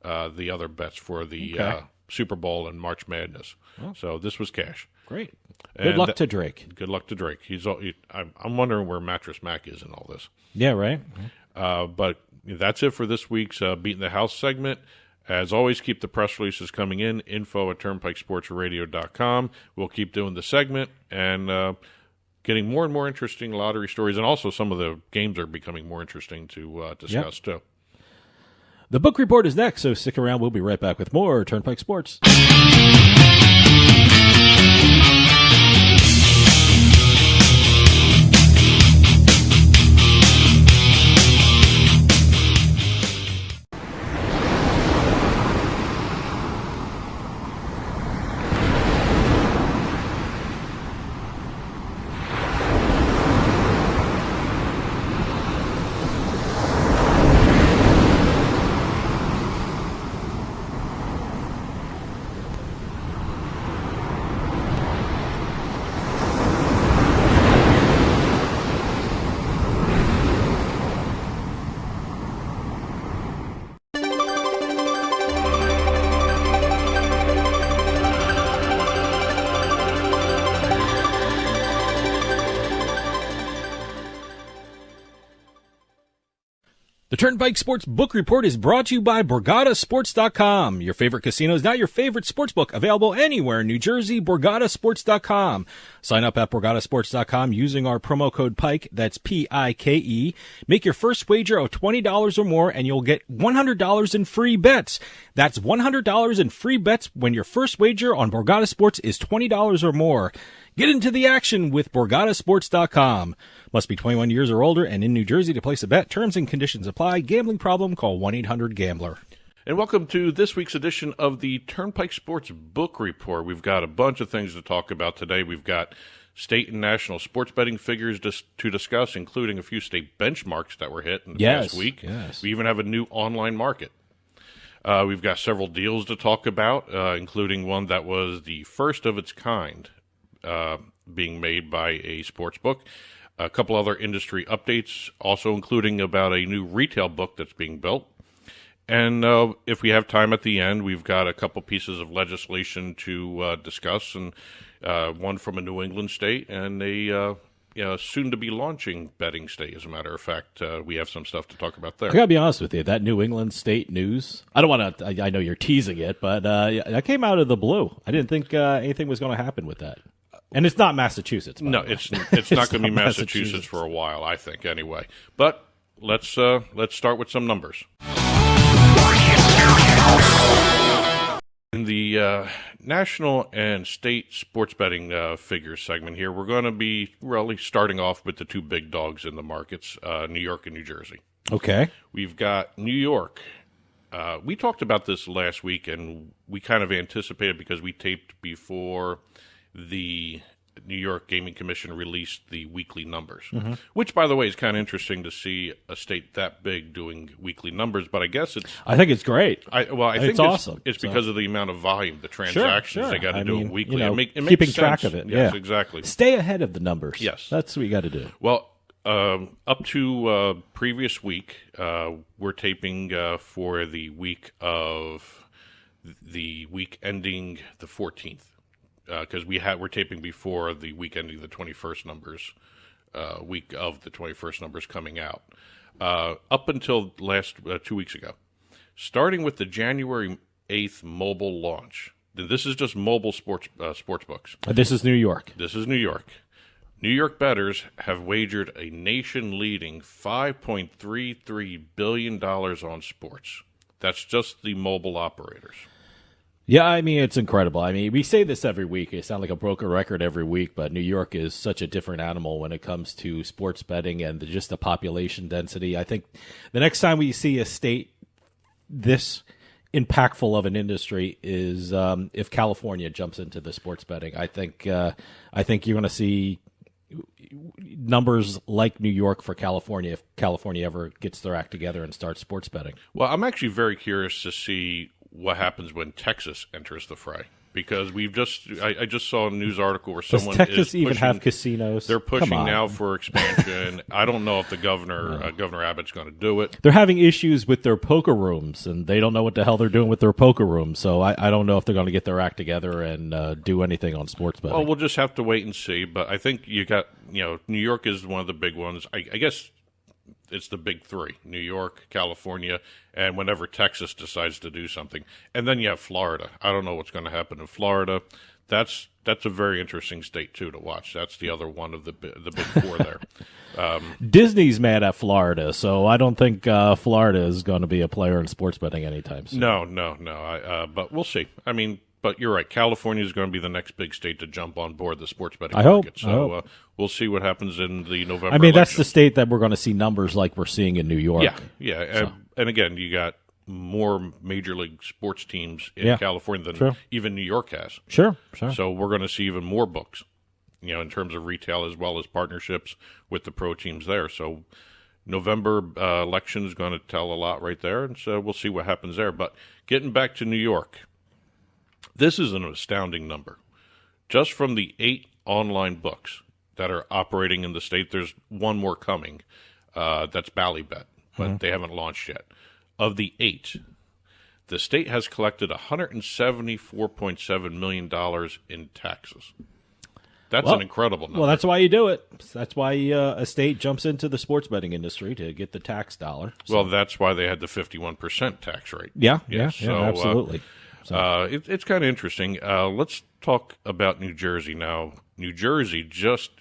the other bets for the Super Bowl and March Madness. Well, so this was cash. Great. Good luck to Drake. Good luck to Drake. I'm wondering where Mattress Mac is in all this. Yeah, right. But that's it for this week's Beatin the House segment. As always, keep the press releases coming in, info@turnpikesportsradio.com. We'll keep doing the segment and getting more and more interesting lottery stories, and also some of the games are becoming more interesting to discuss, too. The book report is next, so stick around. We'll be right back with more Turnpike Sports. The Turnpike Sports Book Report is brought to you by BorgataSports.com. Your favorite casino is now your favorite sports book. Available anywhere in New Jersey, BorgataSports.com. Sign up at BorgataSports.com using our promo code PIKE, that's P-I-K-E. Make your first wager of $20 or more and you'll get $100 in free bets. That's $100 in free bets when your first wager on Borgata Sports is $20 or more. Get into the action with BorgataSports.com. Must be 21 years or older and in New Jersey to place a bet. Terms and conditions apply. Gambling problem? Call 1-800-GAMBLER. And welcome to this week's edition of the Turnpike Sports Book Report. We've got a bunch of things to talk about today. We've got state and national sports betting figures to discuss, including a few state benchmarks that were hit in the past week. Yes. We even have a new online market. We've got several deals to talk about, including one that was the first of its kind being made by a sports book. a couple other industry updates, also including about a new retail book that's being built. And if we have time at the end, we've got a couple pieces of legislation to discuss, and one from a New England state and a soon-to-be launching betting state. As a matter of fact, we have some stuff to talk about there. I gotta be honest with you, that New England state news, I don't want to, I know you're teasing it, but that came out of the blue. I didn't think anything was going to happen with that. And it's not Massachusetts. No, it's not going to be Massachusetts for a while, I think, anyway. But let's start with some numbers. In the national and state sports betting figures segment here, we're going to be really starting off with the two big dogs in the markets, New York and New Jersey. Okay. We've got New York. We talked about this last week, and we kind of anticipated because we taped before the New York Gaming Commission released the weekly numbers, which, by the way, is kind of interesting to see a state that big doing weekly numbers. But I guess I think it's great. I think it's awesome. It's because of the amount of volume, the transactions. Sure. They got to do it weekly. It makes keeping sense. track of it. Yes, yeah, exactly. Stay ahead of the numbers. Yes, that's what you got to do. Well, up to previous week, we're taping for the week ending the 14th. Because we're taping before the week ending the 21st numbers, week of the 21st numbers coming out, up until last 2 weeks ago, starting with the January 8th mobile launch. This is just mobile sports books. This is New York. This is New York. New York bettors have wagered a nation-leading $5.33 billion on sports. That's just the mobile operators. Yeah, I mean, it's incredible. I mean, we say this every week. It sounds like a broken record every week, but New York is such a different animal when it comes to sports betting and just the population density. I think the next time we see a state this impactful of an industry is if California jumps into the sports betting. I think you're going to see numbers like New York for California if California ever gets their act together and starts sports betting. Well, I'm actually very curious to see what happens when Texas enters the fray, because I just saw a news article where someone Does Texas is even pushing, have casinos? They're pushing now for expansion. I don't know if the Governor Abbott's going to do it. They're having issues with their poker rooms, and they don't know what the hell they're doing with their poker rooms. So I don't know if they're going to get their act together and do anything on sports betting. Well, we'll just have to wait and see. But I think you got New York is one of the big ones. I guess it's the big three: New York, California, and whenever Texas decides to do something. And then you have Florida. I don't know what's going to happen in Florida. That's a very interesting state, too, to watch. That's the other one of the big four there. Disney's mad at Florida, so I don't think Florida is going to be a player in sports betting anytime soon. No. But we'll see. I mean, but you're right. California is going to be the next big state to jump on board the sports betting market. So we'll see what happens in the November election. That's the state that we're going to see numbers like we're seeing in New York. Yeah. And again, you got more major league sports teams in California than even New York has. Sure. So we're going to see even more books, in terms of retail as well as partnerships with the pro teams there. So November election is going to tell a lot right there, and so we'll see what happens there. But getting back to New York, this is an astounding number. Just from the 8 online books that are operating in the state, there's one more coming. That's Ballybet, but they haven't launched yet. Of the 8, the state has collected $174.7 million in taxes. That's an incredible number. Well, that's why you do it. That's why a state jumps into the sports betting industry, to get the tax dollar. So. Well, that's why they had the 51% tax rate. Yeah, So, absolutely. It's kind of interesting. Let's talk about New Jersey now. New Jersey just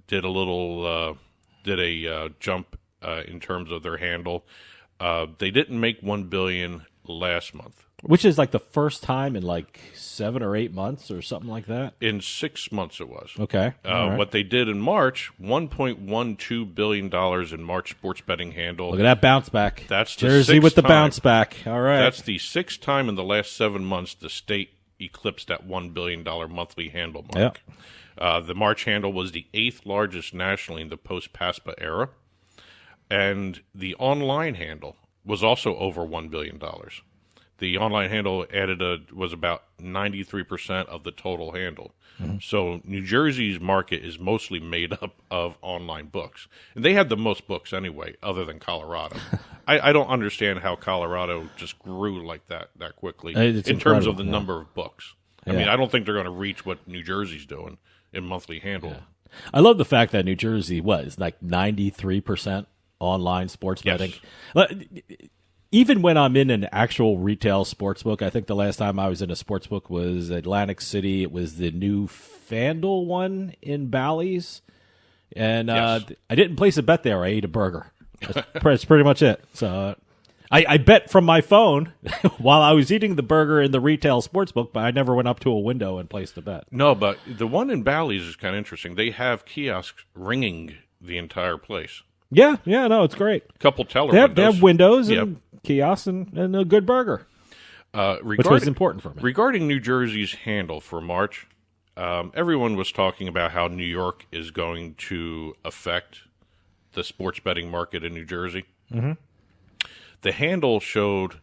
did a jump in terms of their handle. They didn't make $1 billion last month, which is like the first time in like 7 or 8 months or something like that. In 6 months, it was. Okay. Right. What they did in March, $1.12 billion in March sports betting handle. Look at that bounce back. That's Jersey with the bounce back. All right. That's the 6th time in the last 7 months the state eclipsed that $1 billion monthly handle mark. Yep. The March handle was the 8th largest nationally in the post-PASPA era. And the online handle was also over $1 billion. The online handle was about 93% of the total handle. Mm-hmm. So New Jersey's market is mostly made up of online books. And they had the most books anyway, other than Colorado. I don't understand how Colorado just grew like that quickly It's in terms of incredible, the number of books. I Yeah. mean, I don't think they're going to reach what New Jersey's doing in monthly handle. I love the fact that New Jersey was like 93% online sports Yes. betting. Even when I'm in an actual retail sports book, I think the last time I was in a sports book was Atlantic City. It was the new FanDuel one in Bally's. And Yes. I didn't place a bet there. I ate a burger. That's pretty much it. So I bet from my phone while I was eating the burger in the retail sports book, but I never went up to a window and placed a bet. No, but the one in Bally's is kind of interesting. They have kiosks ringing the entire place. Yeah, no, it's great. Couple teller They windows. have windows Yep. and kiosks and a good burger, which was important for me. Regarding New Jersey's handle for March, everyone was talking about how New York is going to affect the sports betting market in New Jersey. Mm-hmm. The handle showed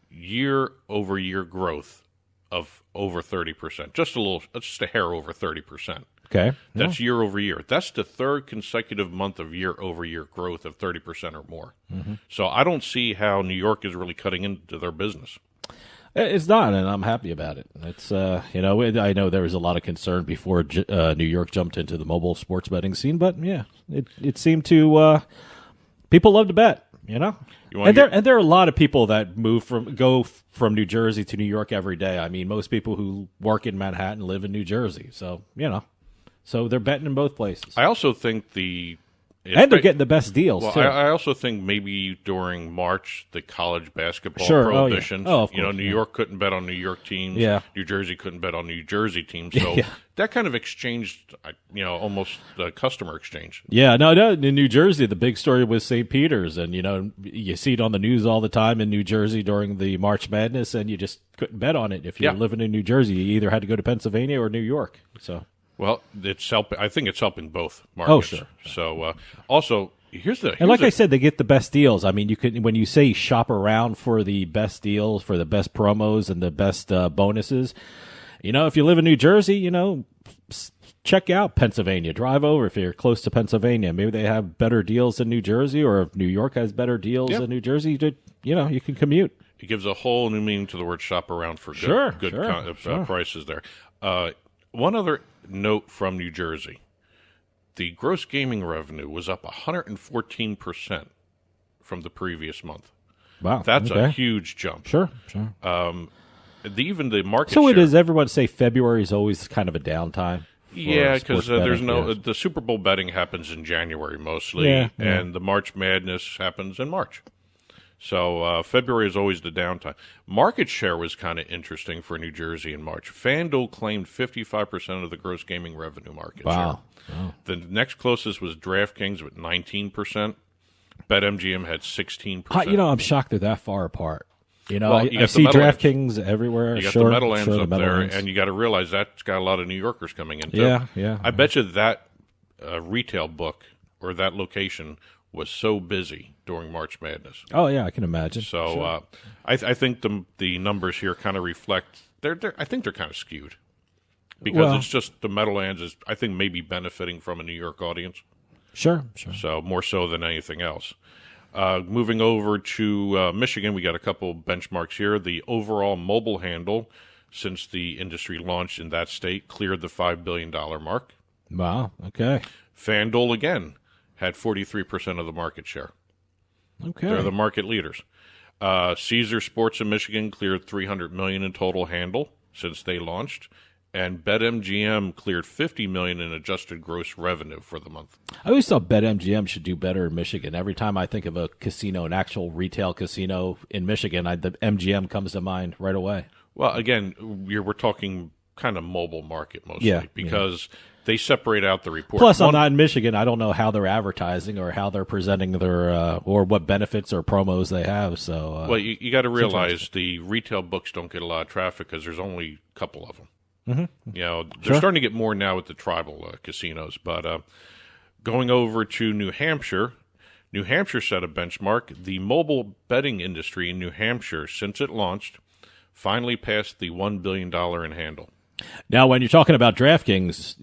year-over-year growth of over 30%, just a hair over 30%. Okay. That's year over year. That's the third consecutive month of year-over-year growth of 30% or more. Mm-hmm. So I don't see how New York is really cutting into their business. It's not, and I'm happy about it. It's I know there was a lot of concern before New York jumped into the mobile sports betting scene, but yeah, it seemed to people love to bet, And there are a lot of people that go from New Jersey to New York every day. I mean, most people who work in Manhattan live in New Jersey, so so they're betting in both places. I also think and they're getting the best deals, well, too. I also think maybe during March, the college basketball Sure. prohibitions. Oh, yeah. Of course, New York couldn't bet on New York teams. Yeah. New Jersey couldn't bet on New Jersey teams. So Yeah. that kind of exchanged, almost the customer exchange. Yeah, no, in New Jersey, the big story was St. Peter's, and you see it on the news all the time in New Jersey during the March Madness, and you just couldn't bet on it if you were living in New Jersey. You either had to go to Pennsylvania or New York. So, well, it's helping. I think it's helping both markets. Oh, sure. So, also. And like I said, they get the best deals. I mean, when you say shop around for the best deals, for the best promos and the best bonuses, if you live in New Jersey, check out Pennsylvania. Drive over if you're close to Pennsylvania. Maybe they have better deals than New Jersey, or if New York has better deals than New Jersey, you can commute. It gives a whole new meaning to the word shop around for good Sure. prices there. One other note from New Jersey. The gross gaming revenue was up 114% from the previous month. Wow. That's okay. a huge jump. Sure. Even the market So share. it is, everyone say February is always kind of a downtime. Yeah, because there's yes. the Super Bowl betting happens in January mostly, and the March Madness happens in March. So February is always the downtime. Market share was kind of interesting for New Jersey in March. FanDuel claimed 55% of the gross gaming revenue market share. Wow. The next closest was DraftKings with 19%. BetMGM had 16%. I'm shocked they're that far apart. Well, I see DraftKings everywhere. You got sure, the Meadowlands sure, up the there, Meadowlands. and you got to realize that's got a lot of New Yorkers coming in, too. Yeah. I bet you that retail book or that location was so busy during March Madness. Oh, yeah, I can imagine. So Sure. I think the numbers here kind of reflect, I think they're kind of skewed. Because it's just the Meadowlands is, I think, maybe benefiting from a New York audience. Sure. So more so than anything else. Moving over to Michigan, we got a couple benchmarks here. The overall mobile handle since the industry launched in that state cleared the $5 billion mark. Wow, okay. FanDuel, again, had 43% of the market share. Okay. They're the market leaders. Caesar Sports in Michigan cleared $300 million in total handle since they launched. And BetMGM cleared $50 million in adjusted gross revenue for the month. I always thought BetMGM should do better in Michigan. Every time I think of a casino, an actual retail casino in Michigan, the MGM comes to mind right away. Well, again, we're talking kind of mobile market mostly because they separate out the report. Plus, I'm not in Michigan. I don't know how they're advertising or how they're presenting their or what benefits or promos they have. So, well, you got to realize the retail books don't get a lot of traffic because there's only a couple of them. Mm-hmm. They're starting to get more now with the tribal casinos. But going over to New Hampshire set a benchmark. The mobile betting industry in New Hampshire, since it launched, finally passed the $1 billion in handle. Now, when you're talking about DraftKings,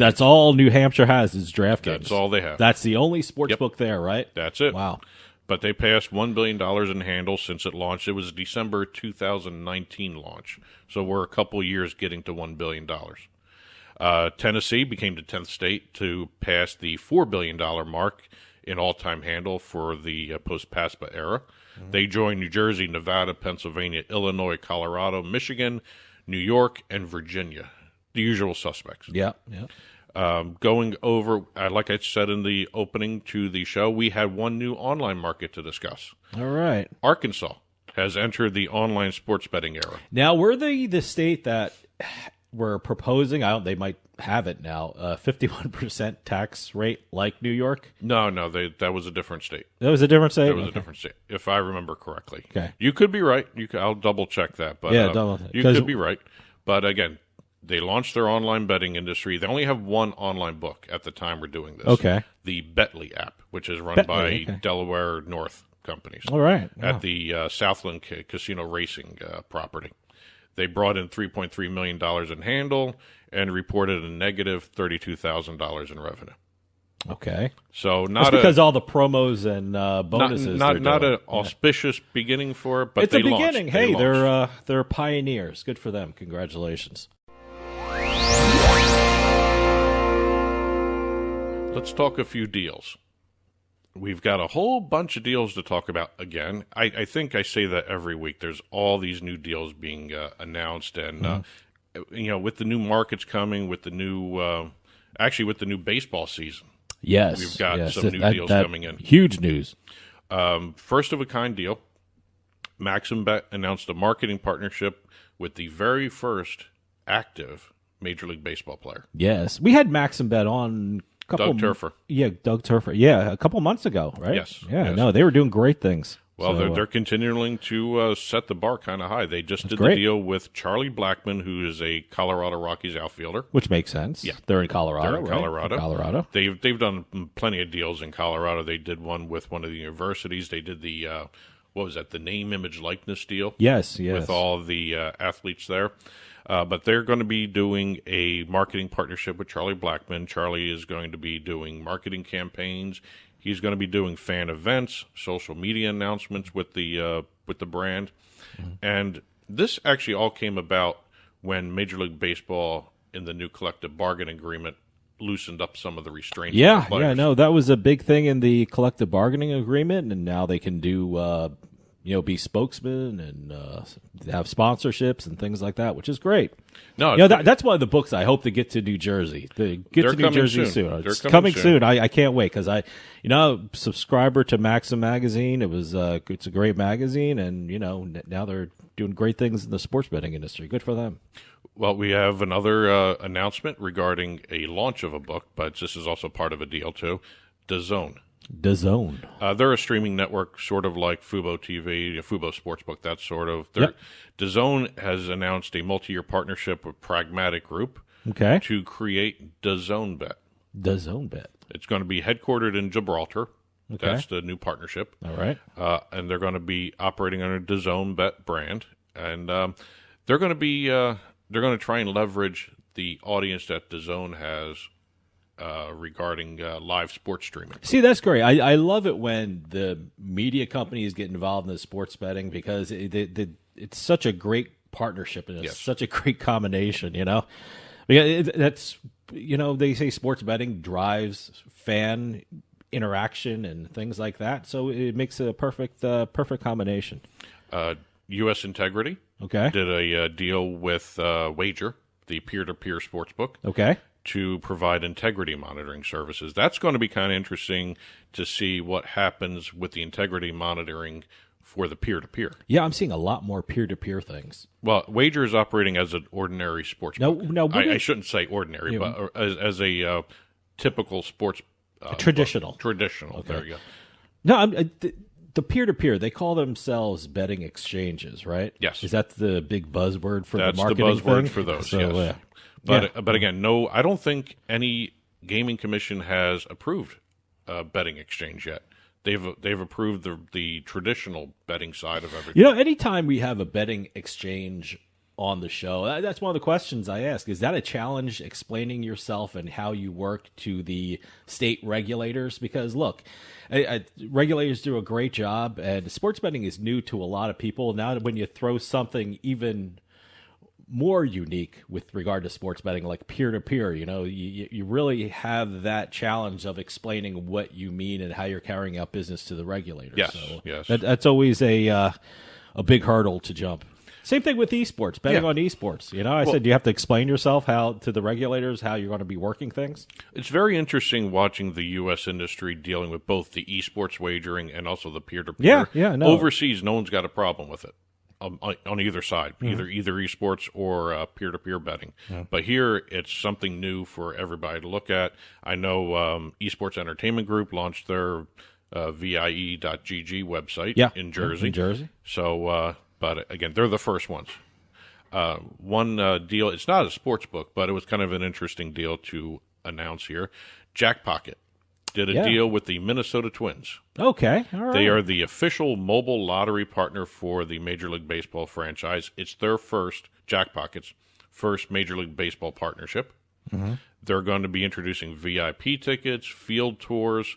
that's all New Hampshire has is DraftKings. That's all they have. That's the only sports book there, right? That's it. Wow. But they passed $1 billion in handle since it launched. It was December 2019 launch. So we're a couple years getting to $1 billion. Tennessee became the 10th state to pass the $4 billion mark in all-time handle for the post-PASPA era. Mm-hmm. They joined New Jersey, Nevada, Pennsylvania, Illinois, Colorado, Michigan, New York, and Virginia. The usual suspects. Yeah. Going over, like I said in the opening to the show, we had one new online market to discuss. All right. Arkansas has entered the online sports betting era. Now, were they the state that were proposing, they might have it now, 51% tax rate like New York? No, that was a different state. That was a different state? That was a different state, if I remember correctly. Okay. You could be right. I'll double-check that. But you could be right. But, again, they launched their online betting industry. They only have one online book at the time we're doing this. Okay. The Beatin app, which is run by Delaware North companies. All right. Wow. At the Southland Casino Racing property. They brought in $3.3 million in handle and reported a negative $32,000 in revenue. Okay. So that's because all the promos and bonuses. Not an auspicious beginning for it, but it's they a beginning. Launched. Hey, they're pioneers. Good for them. Congratulations. Let's talk a few deals. We've got a whole bunch of deals to talk about again. I think I say that every week. There's all these new deals being announced, and with the new markets coming, with the new with the new baseball season. Yes, we've got some new deals coming in. Huge news. First of a kind deal. MaximBet announced a marketing partnership with the very first active Major League Baseball player. Yes, we had MaximBet on. Doug Turfer. Yeah, Doug Turfer. Yeah, a couple months ago, right? Yes. Yeah, no, they were doing great things. Well, they're continuing to set the bar kind of high. They just did the deal with Charlie Blackmon, who is a Colorado Rockies outfielder. Which makes sense. Yeah. They're in Colorado, They're in Colorado. Colorado. They've done plenty of deals in Colorado. They did one with one of the universities. They did the, the name, image, likeness deal? Yes. With all the athletes there. But they're going to be doing a marketing partnership with Charlie Blackmon. Charlie is going to be doing marketing campaigns. He's going to be doing fan events, social media announcements with the brand. Mm-hmm. And this actually all came about when Major League Baseball, in the new collective bargaining agreement, loosened up some of the restraints. That was a big thing in the collective bargaining agreement, and now they can do be spokesmen and have sponsorships and things like that, which is great. No, that's one of the books I hope to get to New Jersey. Get to New Jersey soon. It's coming soon. I can't wait because subscriber to Maxim magazine. It's a great magazine, and now they're doing great things in the sports betting industry. Good for them. Well, we have another announcement regarding a launch of a book, but this is also part of a deal too. DAZN. They're a streaming network, sort of like Fubo TV, Fubo Sportsbook, that sort of. DAZN has announced a multi-year partnership with Pragmatic Group to create DAZN Bet. DAZN Bet. It's going to be headquartered in Gibraltar. Okay. That's the new partnership. All right. And they're going to be operating under DAZN Bet brand, and they're going to try and leverage the audience that DAZN has. Regarding live sports streaming. See, that's great. I love it when the media companies get involved in the sports betting because it's such a great partnership and it's such a great combination, Because that's, they say sports betting drives fan interaction and things like that, so it makes a perfect combination. U.S. Integrity did a deal with Wager, the peer-to-peer sports book. To provide integrity monitoring services. That's going to be kind of interesting to see what happens with the integrity monitoring for the peer-to-peer. Yeah, I'm seeing a lot more peer-to-peer things. Well, Wager is operating as an ordinary sports book. I shouldn't say ordinary, but as a typical sports traditional. Book. Traditional. Okay. There you go. No, the peer-to-peer, they call themselves betting exchanges, right? Yes. Is that the big buzzword for That's the marketing the buzzword thing? for those, so, yes. But again, no, I don't think any gaming commission has approved betting exchange yet. they've approved the traditional betting side of everything. You know, anytime we have a betting exchange on the show, that's one of the questions I ask. Is that a challenge explaining yourself and how you work to the state regulators? Because look, regulators do a great job, and sports betting is new to a lot of people. Now, when you throw something even more unique with regard to sports betting, like peer-to-peer, you know, you really have that challenge of explaining what you mean and how you're carrying out business to the regulators. Yes, so yes. That's always a big hurdle to jump. Same thing with esports, betting on esports. You know, I said you have to explain yourself to the regulators how you're going to be working things. It's very interesting watching the U.S. industry dealing with both the esports wagering and also the peer-to-peer. Yeah, no. Overseas, no one's got a problem with it on either side, Mhm. either esports or peer-to-peer betting. Yeah. But here, it's something new for everybody to look at. I know Esports Entertainment Group launched their vie.gg website in Jersey. In Jersey. So, but again, they're the first ones. One deal, it's not a sports book, but it was kind of an interesting deal to announce here. Jackpocket did a deal with the Minnesota Twins. Okay, all right. They are the official mobile lottery partner for the Major League Baseball franchise. It's their first, Jackpocket's first Major League Baseball partnership. Mhm. They're going to be introducing VIP tickets, field tours,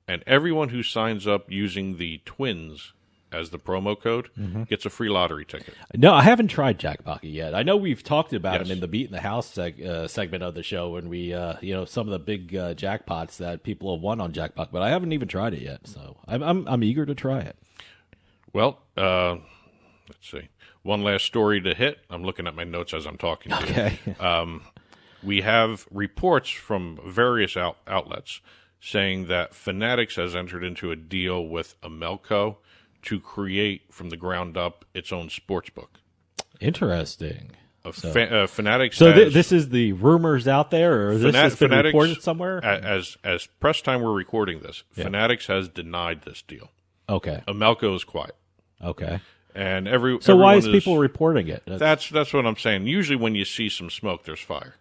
and everyone who signs up using the Twins as the promo code gets a free lottery ticket. No, I haven't tried Jackpocket yet. I know we've talked about him in the Beatin The House segment of the show when we, some of the big jackpots that people have won on Jackpocket, but I haven't even tried it yet. So I'm eager to try it. Well, let's see. One last story to hit. I'm looking at my notes as I'm talking to you. We have reports from various outlets saying that Fanatics has entered into a deal with Amelco to create from the ground up its own sports book. Interesting. Fanatics. So this is the rumors out there, or this has been Fanatics, reported somewhere? As press time we're recording this, Fanatics has denied this deal. Okay. Amelco is quiet. Okay. And so why is people reporting it? That's what I'm saying. Usually when you see some smoke, there's fire.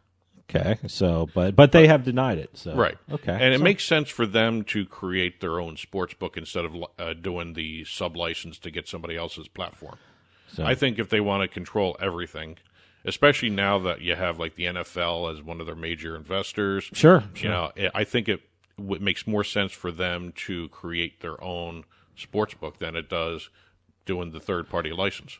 Okay, so but they have denied it. So Right. Okay, and it makes sense for them to create their own sports book instead of doing the sub-license to get somebody else's platform. So- I think if they want to control everything, especially now that you have like the NFL as one of their major investors, Sure. you know, I think it makes more sense for them to create their own sports book than it does doing the third-party license.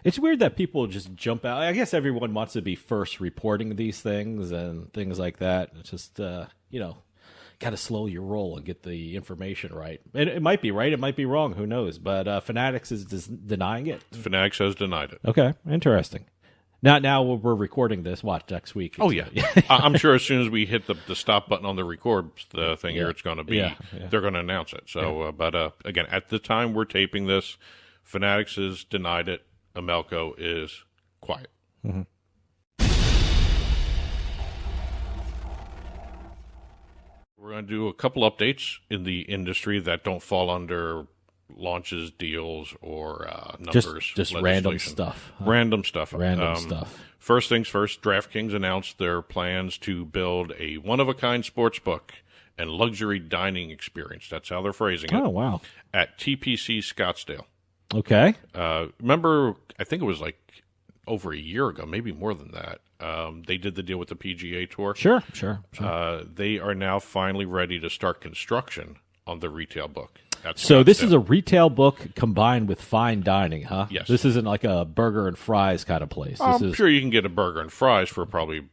It's weird that people just jump out. I guess everyone wants to be first reporting these things and things like that. It's just, got to slow your roll and get the information right. And it might be right, it might be wrong, who knows? But Fanatics is denying it. Fanatics has denied it. Okay, interesting. Now we're recording this. Watch next week. Oh, yeah. I'm sure as soon as we hit the stop button on the record thing here, it's going to be, they're going to announce it. So, but again, at the time we're taping this, Fanatics has denied it. Amelco is quiet. Mm-hmm. We're going to do a couple updates in the industry that don't fall under launches, deals, or numbers. Just random stuff. Huh? Random stuff. Random stuff. First things first, DraftKings announced their plans to build a one-of-a-kind sports book and luxury dining experience. That's how they're phrasing it. Oh, wow. At TPC Scottsdale. Okay. Remember, I think it was like over a year ago, maybe more than that. They did the deal with the PGA Tour. Sure. They are now finally ready to start construction on the retail book. So this is a retail book combined with fine dining, huh? Yes. This isn't like a burger and fries kind of place. I'm sure you can get a burger and fries for probably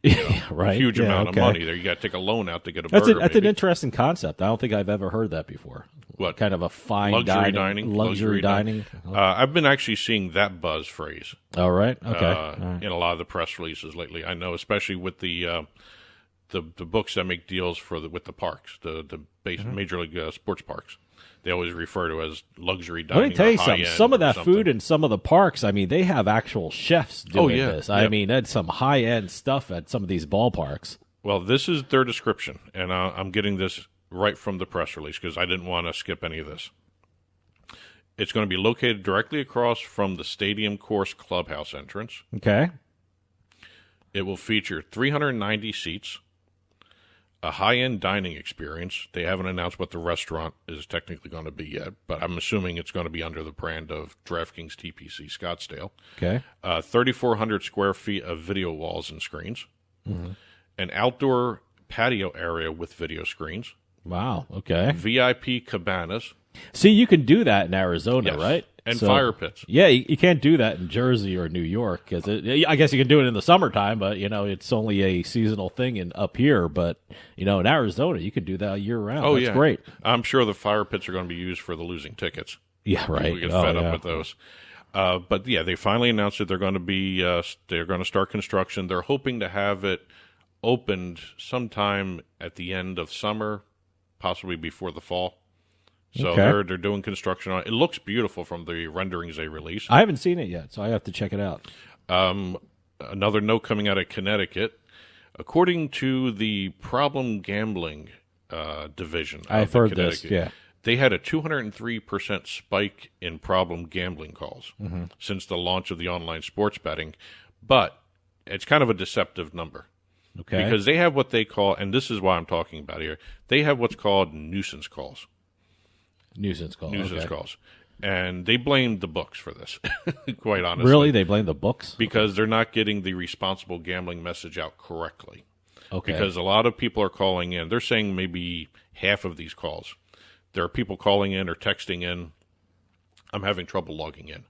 right? a huge amount okay. of money there. You got to take a loan out to get a burger. That's an interesting concept. I don't think I've ever heard that before. What? Kind of a fine luxury luxury dining. I've been actually seeing that buzz phrase. All right. Okay. All right. In a lot of the press releases lately. I know, especially with the books that make deals with the parks, the Major League sports parks. They always refer to as luxury dining. Let me tell you something. Some of that food in some of the parks, I mean, they have actual chefs doing this. I mean, that's some high-end stuff at some of these ballparks. Well, this is their description, and I'm getting this right from the press release because I didn't want to skip any of this. It's going to be located directly across from the Stadium Course Clubhouse entrance. Okay. It will feature 390 seats, a high-end dining experience. They haven't announced what the restaurant is technically going to be yet, but I'm assuming it's going to be under the brand of DraftKings TPC Scottsdale. Okay. 3,400 square feet of video walls and screens. Mm-hmm. An outdoor patio area with video screens. Wow. Okay. VIP cabanas. See, you can do that in Arizona, Yes. right? And fire pits. Yeah, you can't do that in Jersey or New York because I guess you can do it in the summertime, but it's only a seasonal thing up here. But in Arizona, you can do that year round. Oh, That's yeah, great. I'm sure the fire pits are going to be used for the losing tickets. Yeah, right. We get fed up with those. But yeah, they finally announced that they're going to be they're going to start construction. They're hoping to have it opened sometime at the end of summer, possibly before the fall. So they're doing construction on it. It looks beautiful from the renderings they released. I haven't seen it yet, so I have to check it out. Another note coming out of Connecticut, according to the problem gambling division. I've heard this. Yeah, they had a 203% spike in problem gambling calls since the launch of the online sports betting, but it's kind of a deceptive number. Okay, because they have what they call, and this is why I'm talking about here, they have what's called nuisance calls. Nuisance calls. And they blamed the books for this, quite honestly. Really? They blame the books? Because they're not getting the responsible gambling message out correctly. Okay. Because a lot of people are calling in. They're saying maybe half of these calls. There are people calling in or texting in, I'm having trouble logging in.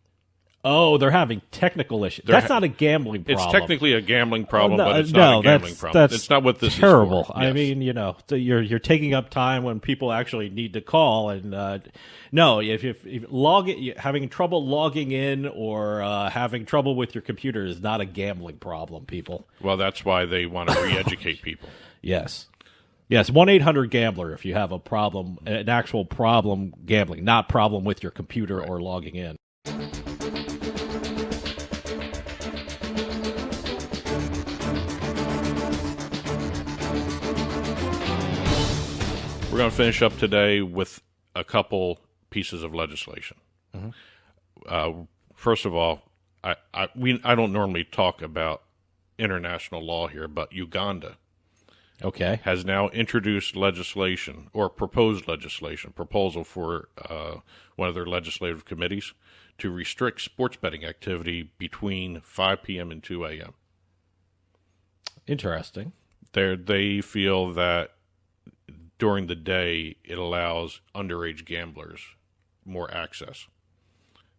Oh, they're having technical issues. That's not a gambling problem. It's technically a gambling problem, but it's not a gambling problem. It's not what this terrible. is for. I mean, so you're taking up time when people actually need to call. And no, if having trouble logging in or having trouble with your computer is not a gambling problem, people. Well, that's why they want to re-educate people. Yes. Yes, 1-800-GAMBLER if you have a problem, an actual problem gambling, not problem with your computer or logging in. We're going to finish up today with a couple pieces of legislation. First of all, I don't normally talk about international law here, but Uganda has now introduced legislation or proposal for one of their legislative committees to restrict sports betting activity between 5 p.m. and 2 a.m. Interesting. They feel that during the day, it allows underage gamblers more access.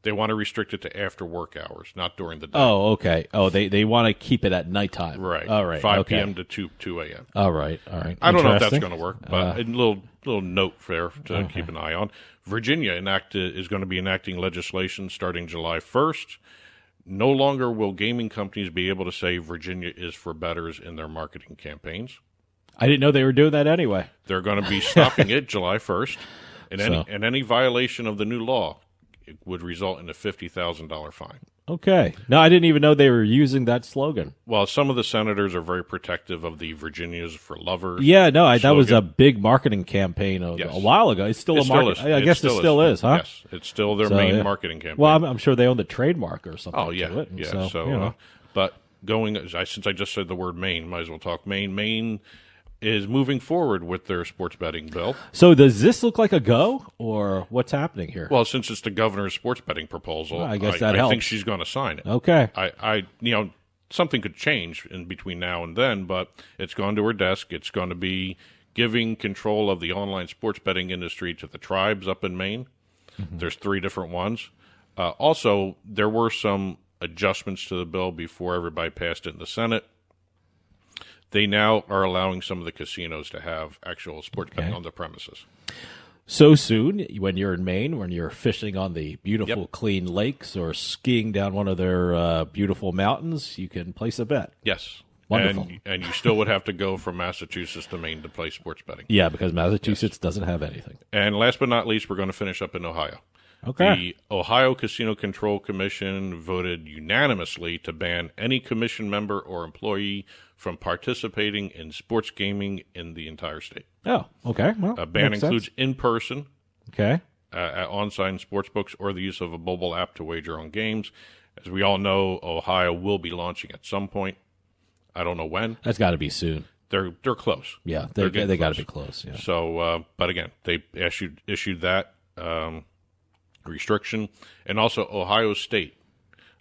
They want to restrict it to after work hours, not during the day. Oh, okay. Oh, they want to keep it at nighttime. Right. All right. 5 p.m. to 2 a.m. All right. I don't know if that's going to work, but a little note there to keep an eye on. Virginia is going to be enacting legislation starting July 1st. No longer will gaming companies be able to say Virginia is for bettors in their marketing campaigns. I didn't know they were doing that anyway. They're going to be stopping it July 1st, and any violation of the new law would result in a $50,000 fine. Okay. No, I didn't even know they were using that slogan. Well, some of the senators are very protective of the Virginia's for Lovers. Yeah, no, that was a big marketing campaign a while ago. It's still I guess it still is, huh? Yes, it's still their main marketing campaign. Well, I'm sure they own the trademark or something. Oh, yeah. To it. Yeah, but since I just said the word Maine, might as well talk Maine. Maine is moving forward with their sports betting bill. So does this look like a go, or what's happening here? Well, since it's the governor's sports betting proposal, I guess that helps. I think she's going to sign it. Okay. Something could change in between now and then, but it's gone to her desk. It's going to be giving control of the online sports betting industry to the tribes up in Maine. Mm-hmm. There's 3 different ones. Also, there were some adjustments to the bill before everybody passed it in the Senate. They now are allowing some of the casinos to have actual sports betting on the premises. So soon, when you're in Maine, when you're fishing on the beautiful, clean lakes or skiing down one of their beautiful mountains, you can place a bet. Yes. Wonderful. And you still would have to go from Massachusetts to Maine to play sports betting. Yeah, because Massachusetts doesn't have anything. And last but not least, we're going to finish up in Ohio. Okay. The Ohio Casino Control Commission voted unanimously to ban any commission member or employee from participating in sports gaming in the entire state. Oh, okay. Well, a ban includes in-person, at on-site sports books, or the use of a mobile app to wager on games. As we all know, Ohio will be launching at some point. I don't know when. That's got to be soon. they're close. Yeah, They're they got close. to be close. Yeah. So, but again, they issued that restriction, and also Ohio State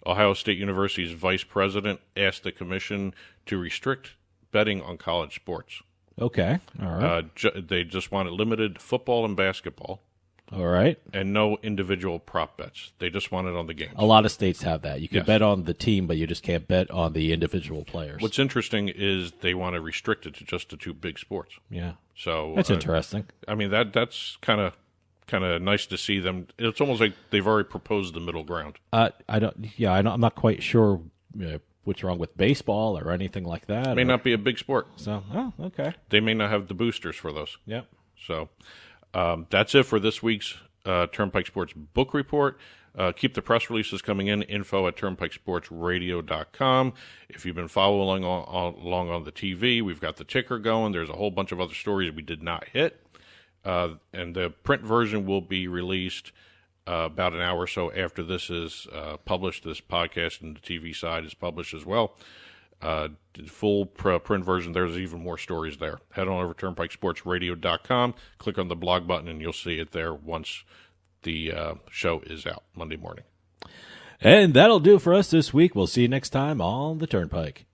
University's vice president asked the commission to restrict betting on college sports. Okay, all right. They just want it limited football and basketball. All right. And no individual prop bets. They just want it on the games. A lot of states have that. You can Yes. bet on the team, but you just can't bet on the individual players. What's interesting is they want to restrict it to just the two big sports. Yeah. So That's interesting. I mean, that's kind of nice to see them. It's almost like they've already proposed the middle ground. I'm not quite sure what's wrong with baseball or anything like that. It may not be a big sport. So, okay. They may not have the boosters for those. Yep. So that's it for this week's Turnpike Sports book report. Keep the press releases coming in, info@turnpikesportsradio.com. If you've been following along on the TV, we've got the ticker going. There's a whole bunch of other stories we did not hit. And the print version will be released about an hour or so after this is published. This podcast and the TV side is published as well. The full print version, there's even more stories there. Head on over to turnpikesportsradio.com, click on the blog button, and you'll see it there once the show is out Monday morning. And that'll do it for us this week. We'll see you next time on the Turnpike.